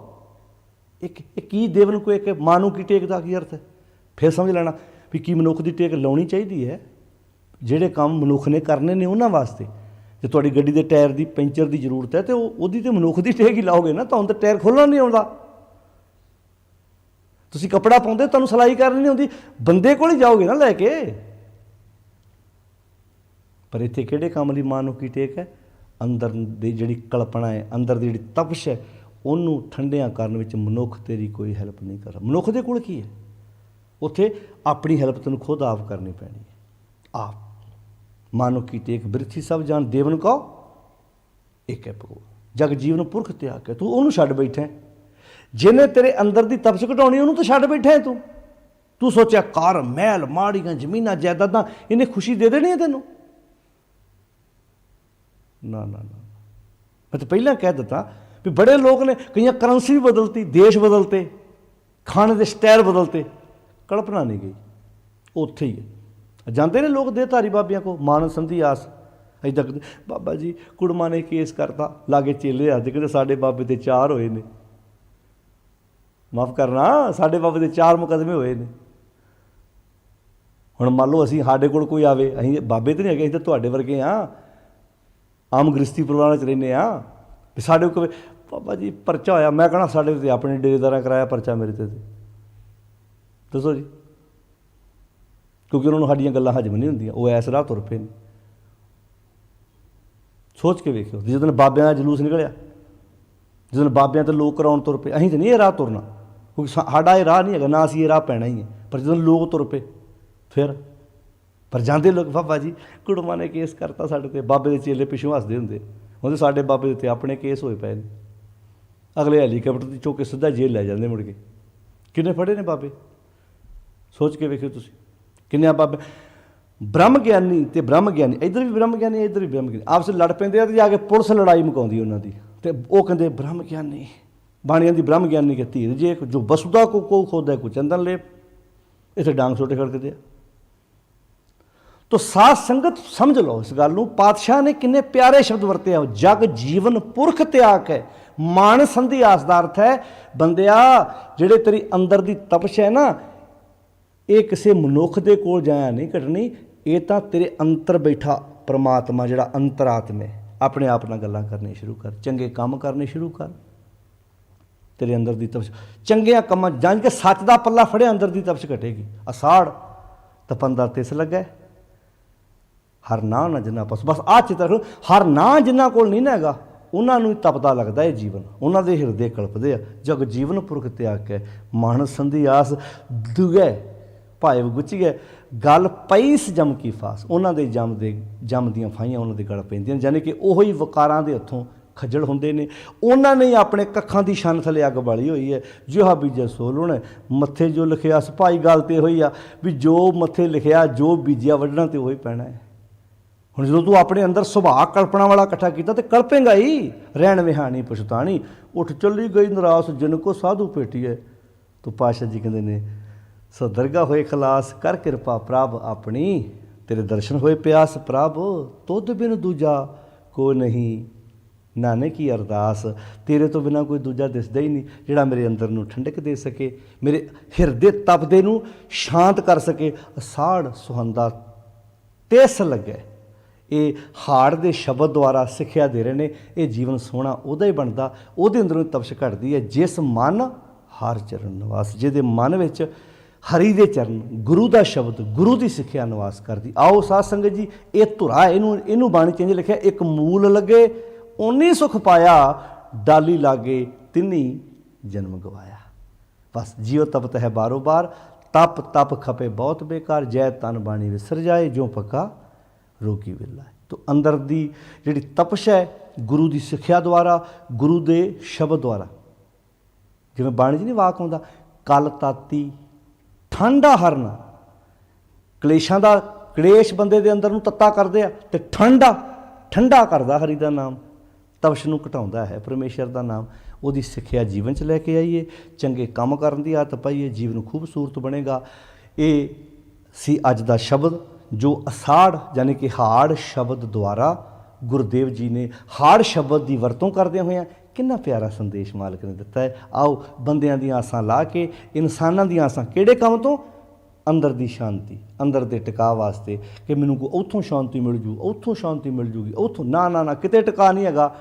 ਇੱਕ। ਕੀ ਦੇਵਨ ਕੋ ਇੱਕ, ਮਾਨੁ ਕੀ ਟੇਕ ਦਾ ਕੀ ਅਰਥ ਹੈ? ਫਿਰ ਸਮਝ ਲੈਣਾ ਵੀ ਕੀ ਮਨੁੱਖ ਦੀ ਟੇਕ ਲਾਉਣੀ ਚਾਹੀਦੀ ਹੈ। ਜਿਹੜੇ ਕੰਮ ਮਨੁੱਖ ਨੇ ਕਰਨੇ ਨੇ ਉਹਨਾਂ ਵਾਸਤੇ। ਜੇ ਤੁਹਾਡੀ ਗੱਡੀ ਦੇ ਟਾਇਰ ਦੀ ਪੈਂਚਰ ਦੀ ਜ਼ਰੂਰਤ ਹੈ, ਤਾਂ ਉਹਦੀ ਤਾਂ ਮਨੁੱਖ ਦੀ ਟੇਕ ਹੀ ਲਾਓਗੇ ਨਾ। ਤੁਹਾਨੂੰ ਤਾਂ ਟਾਇਰ ਖੋਲ੍ਹਣਾ ਨਹੀਂ ਆਉਂਦਾ। ਤੁਸੀਂ ਕੱਪੜਾ ਪਾਉਂਦੇ, ਤੁਹਾਨੂੰ ਸਿਲਾਈ ਕਰਨੀ ਨਹੀਂ ਆਉਂਦੀ, ਬੰਦੇ ਕੋਲ ਹੀ ਜਾਓਗੇ ਨਾ ਲੈ ਕੇ। ਪਰ ਇੱਥੇ ਕਿਹੜੇ ਕੰਮ ਲਈ ਮਾਨੁ ਕੀ ਟੇਕ ਹੈ? ਅੰਦਰ ਦੀ ਜਿਹੜੀ ਕਲਪਨਾ ਹੈ, ਅੰਦਰ ਦੀ ਜਿਹੜੀ ਤਪਸ਼ ਹੈ, ਉਹਨੂੰ ਠੰਡਿਆਂ ਕਰਨ ਵਿੱਚ ਮਨੁੱਖ ਤੇਰੀ ਕੋਈ ਹੈਲਪ ਨਹੀਂ ਕਰ। ਮਨੁੱਖ ਦੇ ਕੋਲ ਕੀ ਹੈ? ਉੱਥੇ ਆਪਣੀ ਹੈਲਪ ਤੈਨੂੰ ਖੁਦ ਆਪ ਕਰਨੀ ਪੈਣੀ ਹੈ। ਆਪ ਮਾਨੁ ਕੀ ਟੇਕ ਬ੍ਰਿਥੀ ਸਭ ਜਾਨ, ਦੇਵਨ ਕਉ ਇੱਕ ਹੈ ਭਗਵਾਨ। ਜਗ ਜੀਵਨ ਪੁਰਖ ਤਿਆਗ ਕੇ ਤੂੰ ਉਹਨੂੰ ਛੱਡ ਬੈਠਾ। ਜਿਹਨੇ ਤੇਰੇ ਅੰਦਰ ਦੀ ਤਪਸ਼ ਘਟਾਉਣੀ ਉਹਨੂੰ ਤਾਂ ਛੱਡ ਬੈਠਾ ਹੈ ਤੂੰ ਸੋਚਿਆ ਘਰ ਮਹਿਲ ਮਾੜੀਆਂ ਜ਼ਮੀਨਾਂ ਜਾਇਦਾਦਾਂ ਇਹਨੇ ਖੁਸ਼ੀ ਦੇ ਦੇਣੀ ਹੈ ਤੈਨੂੰ? ਨਾ ਨਾ ਨਾ, ਮੈਂ ਤਾਂ ਪਹਿਲਾਂ ਕਹਿ ਦਿੱਤਾ ਵੀ ਬੜੇ ਲੋਕ ਨੇ ਕਈਆਂ ਕਰੰਸੀ ਵੀ ਬਦਲਤੀ, ਦੇਸ਼ ਬਦਲਤੇ, ਖਾਣੇ ਦੇ ਸਟਾਈਲ ਬਦਲਤੇ, ਕਲਪਨਾ ਨਹੀਂ ਗਈ, ਉੱਥੇ ਹੀ ਹੈ। ਜਾਂਦੇ ਨੇ ਲੋਕ ਦੇਹਧਾਰੀ ਬਾਬਿਆਂ ਕੋ, ਮਾਨਸ ਸੰਧੀ ਆਸ ਇੱਦਾਂ ਕਰਦੇ, ਬਾਬਾ ਜੀ ਕੁੜਮਾ ਨੇ ਕੇਸ ਕਰਤਾ, ਲਾਗੇ ਚੇਲੇ ਹੱਥ ਕਹਿੰਦੇ ਸਾਡੇ ਬਾਬੇ ਦੇ 4 ਹੋਏ ਨੇ, ਮਾਫ ਕਰਨਾ ਸਾਡੇ ਬਾਬੇ ਦੇ 4 ਮੁਕੱਦਮੇ ਹੋਏ ਨੇ। ਹੁਣ ਮੰਨ ਲਓ ਅਸੀਂ, ਸਾਡੇ ਕੋਲ ਕੋਈ ਆਵੇ, ਅਸੀਂ ਬਾਬੇ ਤਾਂ ਨਹੀਂ ਹੈਗੇ, ਅਸੀਂ ਤਾਂ ਤੁਹਾਡੇ ਵਰਗੇ ਹਾਂ, ਆਮ ਗ੍ਰਸਤੀ ਪਰਿਵਾਰਾਂ 'ਚ ਰਹਿੰਦੇ ਹਾਂ, ਵੀ ਸਾਡੇ ਕੋਲ ਬਾਬਾ ਜੀ ਪਰਚਾ ਹੋਇਆ, ਮੈਂ ਕਹਿਣਾ ਸਾਡੇ 'ਤੇ ਆਪਣੇ ਡੇਰੇਦਾਰਾਂ ਕਰਾਇਆ ਪਰਚਾ ਮੇਰੇ 'ਤੇ, ਦੱਸੋ ਜੀ, ਕਿਉਂਕਿ ਉਹਨਾਂ ਨੂੰ ਸਾਡੀਆਂ ਗੱਲਾਂ ਹਜਮ ਨਹੀਂ ਹੁੰਦੀਆਂ, ਉਹ ਐਸ ਰਾਹ ਤੁਰ ਪਏ ਨੇ। ਸੋਚ ਕੇ ਵੇਖਿਓ, ਜਦੋਂ ਬਾਬਿਆਂ ਦਾ ਜਲੂਸ ਨਿਕਲਿਆ, ਜਦੋਂ ਬਾਬਿਆਂ 'ਤੇ ਲੋਕ ਕਰਾਉਣ ਤੁਰ ਪਏ, ਅਸੀਂ ਤਾਂ ਨਹੀਂ ਇਹ ਰਾਹ ਤੁਰਨਾ, ਕਿਉਂਕਿ ਸਾਡਾ ਇਹ ਰਾਹ ਨਹੀਂ ਹੈਗਾ, ਨਾ ਅਸੀਂ ਇਹ ਰਾਹ ਪੈਣਾ ਹੀ ਹੈ, ਪਰ ਜਦੋਂ ਲੋਕ ਤੁਰ ਪਏ ਫਿਰ, ਪਰ ਜਾਂਦੇ ਲੋਕ ਬਾਬਾ ਜੀ ਕੁੜਮਾ ਨੇ ਕੇਸ ਕਰਤਾ ਸਾਡੇ 'ਤੇ, ਬਾਬੇ ਦੇ ਚੇਲੇ ਪਿੱਛੋਂ ਹੱਸਦੇ ਹੁੰਦੇ, ਉਹਦੇ ਸਾਡੇ ਬਾਬੇ ਦੇ ਉੱਤੇ ਆਪਣੇ ਕੇਸ ਹੋਏ ਪਏ ਨੇ, ਅਗਲੇ ਹੈਲੀਕਾਪਟਰ 'ਤੇ ਚੁੱਕ ਕੇ ਸਿੱਧਾ ਜੇਲ੍ਹ ਲੈ ਜਾਂਦੇ ਮੁੜ ਕੇ। ਕਿੰਨੇ ਫੜੇ ਨੇ ਬਾਬੇ, ਸੋਚ ਕੇ ਵੇਖਿਓ ਤੁਸੀਂ, ਕਿੰਨੇ ਬਾਬੇ ਬ੍ਰਹਮ ਗਿਆਨੀ ਅਤੇ ਬ੍ਰਹਮ ਗਿਆਨੀ, ਇੱਧਰ ਵੀ ਬ੍ਰਹਮ ਗਿਆਨੀ, ਇੱਧਰ ਵੀ ਬ੍ਰਹਮ ਗਿਆਨੀ, ਆਪਸ ਲੜ ਪੈਂਦੇ ਆ ਅਤੇ ਜਾ ਕੇ ਪੁਲਿਸ ਲੜਾਈ ਮੁਕਾਉਂਦੀ ਉਹਨਾਂ ਦੀ, ਅਤੇ ਉਹ ਕਹਿੰਦੇ ਬ੍ਰਹਮ ਗਿਆਨੀ, ਬਾਣੀਆਂ ਦੀ ਬ੍ਰਹਮ ਗਿਆਨੀ ਕੇ ਧੀਰ ਜੇ ਜੋ ਵਸੁਦਾ ਕੋ ਖੋਦਾ ਕੋ ਚੰਦਨ ਲੇਪ, ਇੱਥੇ ਡਾਂਗ ਛੋਟੇ ਖੜਕਦੇ ਆ। ਤੋ ਸਾਧ ਸੰਗਤ ਸਮਝ ਲਓ ਇਸ ਗੱਲ ਨੂੰ, ਪਾਤਸ਼ਾਹ ਨੇ ਕਿੰਨੇ ਪਿਆਰੇ ਸ਼ਬਦ ਵਰਤੇ ਆ, ਜਗ ਜੀਵਨ ਪੁਰਖ ਤਿਆਗ ਹੈ, ਮਾਨ ਸੰਧੀ ਆਸ ਦਾ ਅਰਥ ਹੈ ਬੰਦਿਆ ਜਿਹੜੇ ਤੇਰੀ ਅੰਦਰ ਦੀ ਤਪਸ਼ ਹੈ ਨਾ, ਇਹ ਕਿਸੇ ਮਨੁੱਖ ਦੇ ਕੋਲ ਜਾਇਆ ਨਹੀਂ ਘਟਣੀ, ਇਹ ਤਾਂ ਤੇਰੇ ਅੰਦਰ ਬੈਠਾ ਪਰਮਾਤਮਾ ਜਿਹੜਾ ਅੰਤਰਾਤਮਾ ਹੈ, ਆਪਣੇ ਆਪ ਨਾਲ ਗੱਲਾਂ ਕਰਨੀਆਂ ਸ਼ੁਰੂ ਕਰ, ਚੰਗੇ ਕੰਮ ਕਰਨੇ ਸ਼ੁਰੂ ਕਰ, ਤੇਰੇ ਅੰਦਰ ਦੀ ਤਪਸ਼, ਚੰਗਿਆਂ ਕੰਮਾਂ ਜਾਣ ਕੇ ਸੱਚ ਦਾ ਪੱਲਾ ਫੜਿਆ, ਅੰਦਰ ਦੀ ਤਪਸ਼ ਘਟੇਗੀ। ਅਸਾੜ ਤਪੰਦਾ ਤਿਸ ਲੱਗਾ, ਹਰ ਨਾਂ ਨਾ ਜਿੰਨਾ ਪਸ, ਬਸ ਆਹ ਚਿੱਤਰ ਰੱਖੋ, ਹਰ ਨਾਂ ਜਿਨ੍ਹਾਂ ਕੋਲ ਨਹੀਂ ਨਾ ਹੈਗਾ ਉਹਨਾਂ ਨੂੰ ਹੀ ਤਪਦਾ ਲੱਗਦਾ ਇਹ ਜੀਵਨ, ਉਹਨਾਂ ਦੇ ਹਿਰਦੇ ਕਲਪਦੇ ਆ। ਜਗ ਜੀਵਨ ਪੁਰਖ ਤਿਆਗ ਕੇ ਮਾਨਸ ਸੰਧੀ ਆਸ ਦੁਗੈ ਭਾਏ ਗੁੱਚੀਏ, ਗੱਲ ਪਈਸ ਜਮ ਕੀ ਫਾਸ, ਉਹਨਾਂ ਦੇ ਜਮ ਦੀਆਂ ਫਾਹੀਆਂ ਉਹਨਾਂ ਦੇ ਗਲ ਪੈਂਦੀਆਂ, ਯਾਨੀ ਕਿ ਉਹੋ ਹੀ ਵਕਾਰਾਂ ਦੇ ਹੱਥੋਂ ਖੱਜਲ ਹੁੰਦੇ ਨੇ। ਉਹਨਾਂ ਨੇ ਆਪਣੇ ਕੱਖਾਂ ਦੀ ਛੰਨ ਥੱਲੇ ਅੱਗ ਬਾਲੀ ਹੋਈ ਹੈ, ਜਿਹਾ ਬੀਜਿਆ ਸੋ ਲੁਣਾ, ਮੱਥੇ ਜੋ ਲਿਖਿਆ ਸਪਾਈ ਗੱਲ ਤੇ ਹੋਈ ਆ ਵੀ ਜੋ ਮੱਥੇ ਲਿਖਿਆ ਜੋ ਬੀਜਿਆ ਵੱਢਣਾ ਤੇ ਉਹੀ ਪੈਣਾ ਹੈ। ਹੁਣ ਜਦੋਂ ਤੂੰ ਆਪਣੇ ਅੰਦਰ ਸੁਭਾਅ ਕਲਪਨਾ ਵਾਲਾ ਇਕੱਠਾ ਕੀਤਾ ਤੇ ਕਲਪੇਂਗਾ ਹੀ, ਰਹਿਣ ਵਿਹਾਣੀ ਪਛਤਾਣੀ, ਉੱਠ ਚੱਲੀ ਗਈ ਨਿਰਾਸ ਜਿਨ ਕੋ ਸਾਧੂ ਭੇਟੀ ਹੈ। ਤੋ ਪਾਤਸ਼ਾਹ ਜੀ ਕਹਿੰਦੇ ਨੇ ਸੋ ਦਰਗਾਹ ਹੋਏ ਖਲਾਸ ਕਰ ਕਿਰਪਾ ਪ੍ਰਭ ਆਪਣੀ, ਤੇਰੇ ਦਰਸ਼ਨ ਹੋਏ ਪਿਆਸ ਪ੍ਰਭ, ਤੁਧ ਬਿਨ ਦੂਜਾ ਕੋ ਨਹੀਂ, ਨਾਨਕ ਕੀ ਅਰਦਾਸ, ਤੇਰੇ ਤੋਂ ਬਿਨਾਂ ਕੋਈ ਦੂਜਾ ਦਿਸਦਾ ਹੀ ਨਹੀਂ ਜਿਹੜਾ ਮੇਰੇ ਅੰਦਰ ਨੂੰ ਠੰਡਕ ਦੇ ਸਕੇ, ਮੇਰੇ ਹਿਰਦੇ ਤਪਦੇ ਨੂੰ ਸ਼ਾਂਤ ਕਰ ਸਕੇ। ਅਸਾੜ ਸੁਹੰਦਾ ਤਿਸ ਲੱਗੇ, ਇਹ ਹਾੜ ਦੇ ਸ਼ਬਦ ਦੁਆਰਾ ਸਿੱਖਿਆ ਦੇ ਰਹੇ ਨੇ। ਇਹ ਜੀਵਨ ਸੋਹਣਾ ਉਹਦਾ ਹੀ ਬਣਦਾ, ਉਹਦੇ ਅੰਦਰੋਂ ਤਪਸ਼ ਘਟਦੀ ਹੈ ਜਿਸ ਮਨ ਹਰ ਚਰਨ ਨਿਵਾਸ, ਜਿਹਦੇ ਮਨ ਵਿੱਚ ਹਰੀ ਦੇ ਚਰਨ, ਗੁਰੂ ਦਾ ਸ਼ਬਦ, ਗੁਰੂ ਦੀ ਸਿੱਖਿਆ ਨਿਵਾਸ ਕਰਦੀ। ਆਓ ਸਾਧ ਸੰਗਤ ਜੀ, ਇਹ ਧੁਰਾ ਇਹਨੂੰ ਬਾਣੀ ਚ ਇੰਝ ਲਿਖਿਆ, ਇੱਕ ਮੂਲ ਲੱਗੇ ਓਨੀ ਸੁਖ ਪਾਇਆ, ਡਾਲੀ ਲਾਗੇ ਤਿੰਨੀ ਜਨਮ ਗਵਾਇਆ। ਬਸ ਜਿਉ ਤਪਤ ਹੈ ਬਾਰੋ ਬਾਰ, ਤਪ ਤਪ ਖਪੇ ਬਹੁਤ ਬੇਕਾਰ, ਜੈ ਤਨ ਬਾਣੀ ਵਿਸਰ ਜਾਏ, ਜੋ ਪੱਕਾ ਰੋਗੀ ਵੇਲਾ। ਤੋ ਅੰਦਰ ਦੀ ਜਿਹੜੀ ਤਪਸ਼ ਹੈ ਗੁਰੂ ਦੀ ਸਿੱਖਿਆ ਦੁਆਰਾ, ਗੁਰੂ ਦੇ ਸ਼ਬਦ ਦੁਆਰਾ, ਜਿਵੇਂ ਬਾਣੀ 'ਚ ਨਹੀਂ ਵਾਕ ਆਉਂਦਾ, ਕਲ ਤਾਤੀ ਠੰਡਾ ਹਰਨ, ਕਲੇਸ਼ਾਂ ਦਾ ਕਲੇਸ਼ ਬੰਦੇ ਦੇ ਅੰਦਰ ਨੂੰ ਤੱਤਾ ਕਰਦੇ ਆ, ਤੇ ਠੰਡਾ ਕਰਦਾ ਹਰੀ ਦਾ ਨਾਮ, ਤਪਸ਼ ਨੂੰ ਘਟਾਉਂਦਾ ਹੈ ਪਰਮੇਸ਼ਰ ਦਾ ਨਾਮ। ਉਹਦੀ ਸਿੱਖਿਆ ਜੀਵਨ 'ਚ ਲੈ ਕੇ ਆਈਏ, ਚੰਗੇ ਕੰਮ ਕਰਨ ਦੀ ਆਦਤ ਪਾਈਏ, ਜੀਵਨ ਖੂਬਸੂਰਤ ਬਣੇਗਾ। ਇਹ ਸੀ ਅੱਜ ਦਾ ਸ਼ਬਦ ਜੋ ਅਸਾੜ ਯਾਨੀ ਕਿ ਹਾੜ ਸ਼ਬਦ ਦੁਆਰਾ ਗੁਰਦੇਵ ਜੀ ਨੇ ਹਾੜ ਸ਼ਬਦ ਦੀ ਵਰਤੋਂ ਕਰਦਿਆਂ ਹੋਇਆਂ ਕਿੰਨਾ ਪਿਆਰਾ ਸੰਦੇਸ਼ ਮਾਲਕ ਨੇ ਦਿੱਤਾ ਹੈ। ਆਓ ਬੰਦਿਆਂ ਦੀਆਂ ਆਸਾਂ ਲਾ ਕੇ ਇਨਸਾਨਾਂ ਦੀਆਂ ਆਸਾਂ ਕਿਹੜੇ ਕੰਮ ਤੋਂ, ਅੰਦਰ ਦੀ ਸ਼ਾਂਤੀ, ਅੰਦਰ ਦੇ ਟਿਕਾ ਵਾਸਤੇ, ਕਿ ਮੈਨੂੰ ਕੋਈ ਉੱਥੋਂ ਸ਼ਾਂਤੀ ਮਿਲ ਜੂ, ਉੱਥੋਂ ਸ਼ਾਂਤੀ ਮਿਲ ਜੂਗੀ, ਉੱਥੋਂ ਨਾ ਕਿਤੇ ਟਿਕਾ ਨਹੀਂ ਹੈਗਾ।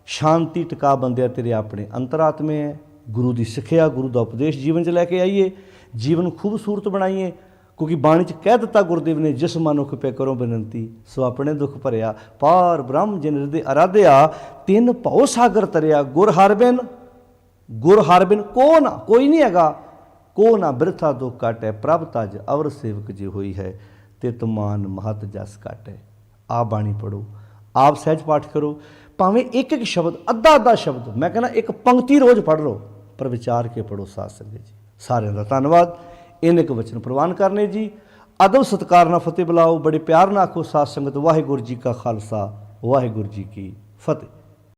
ਸ਼ਾਂਤੀ ਟਿਕਾ ਬੰਦਿਆ ਤੇਰੇ ਆਪਣੇ ਅੰਤਰਾਤਮੇ ਹੈ। ਗੁਰੂ ਦੀ ਸਿੱਖਿਆ, ਗੁਰੂ ਦਾ ਉਪਦੇਸ਼ ਜੀਵਨ 'ਚ ਲੈ ਕੇ ਆਈਏ, ਜੀਵਨ ਖੂਬਸੂਰਤ ਬਣਾਈਏ, ਕਿਉਂਕਿ ਬਾਣੀ 'ਚ ਕਹਿ ਦਿੱਤਾ ਗੁਰਦੇਵ ਨੇ, ਜਿਸ ਮਨੁੱਖ ਪੈ ਕਰੋ ਬੇਨੰਤੀ ਸੋ ਆਪਣੇ ਦੁੱਖ ਭਰਿਆ, ਪਾਰ ਬ੍ਰਹਮ ਜਿਨ ਹਿਰਦੇ ਅਰਾਧਿਆ, ਤਿੰਨ ਭਉ ਸਾਗਰ ਤਰਿਆ, ਗੁਰ ਹਰਬਿਨ ਕੋਈ ਨਹੀਂ ਹੈਗਾ, ਕੋ ਨਾ ਬਿਰਥਾ ਦੁੱਖ ਕਾਟੈ, ਪ੍ਰਭ ਤਜ ਅਵਰ ਸੇਵਕ ਜੇ ਹੋਈ ਹੈ, ਤਿਤ ਮਾਨ ਮਹਤ ਜਸ ਕਾਟੈ। ਆਪ ਬਾਣੀ ਪੜ੍ਹੋ, ਆਪ ਸਹਿਜ ਪਾਠ ਕਰੋ, ਭਾਵੇਂ ਇੱਕ ਸ਼ਬਦ, ਅੱਧਾ ਸ਼ਬਦ, ਮੈਂ ਕਹਿੰਦਾ ਇੱਕ ਪੰਕਤੀ ਰੋਜ਼ ਪੜ੍ਹ ਲਓ, पर विचार के पढ़ो साध संगत जी। सारिਆਂ ਦਾ ਧੰਨਵਾਦ। ਇਹਨੇ ਕੁ ਵਚਨ ਪ੍ਰਵਾਨ ਕਰਨੇ ਜੀ। ਅਦਬ ਸਤਿਕਾਰ ਨਾਲ ਫਤਿਹ ਬੁਲਾਓ, ਬੜੇ ਪਿਆਰ ਨਾਲ ਆਖੋ ਸਾਧ ਸੰਗਤ। ਵਾਹਿਗੁਰੂ ਜੀ ਕਾ ਖਾਲਸਾ, ਵਾਹਿਗੁਰੂ ਜੀ ਕੀ ਫਤਿਹ।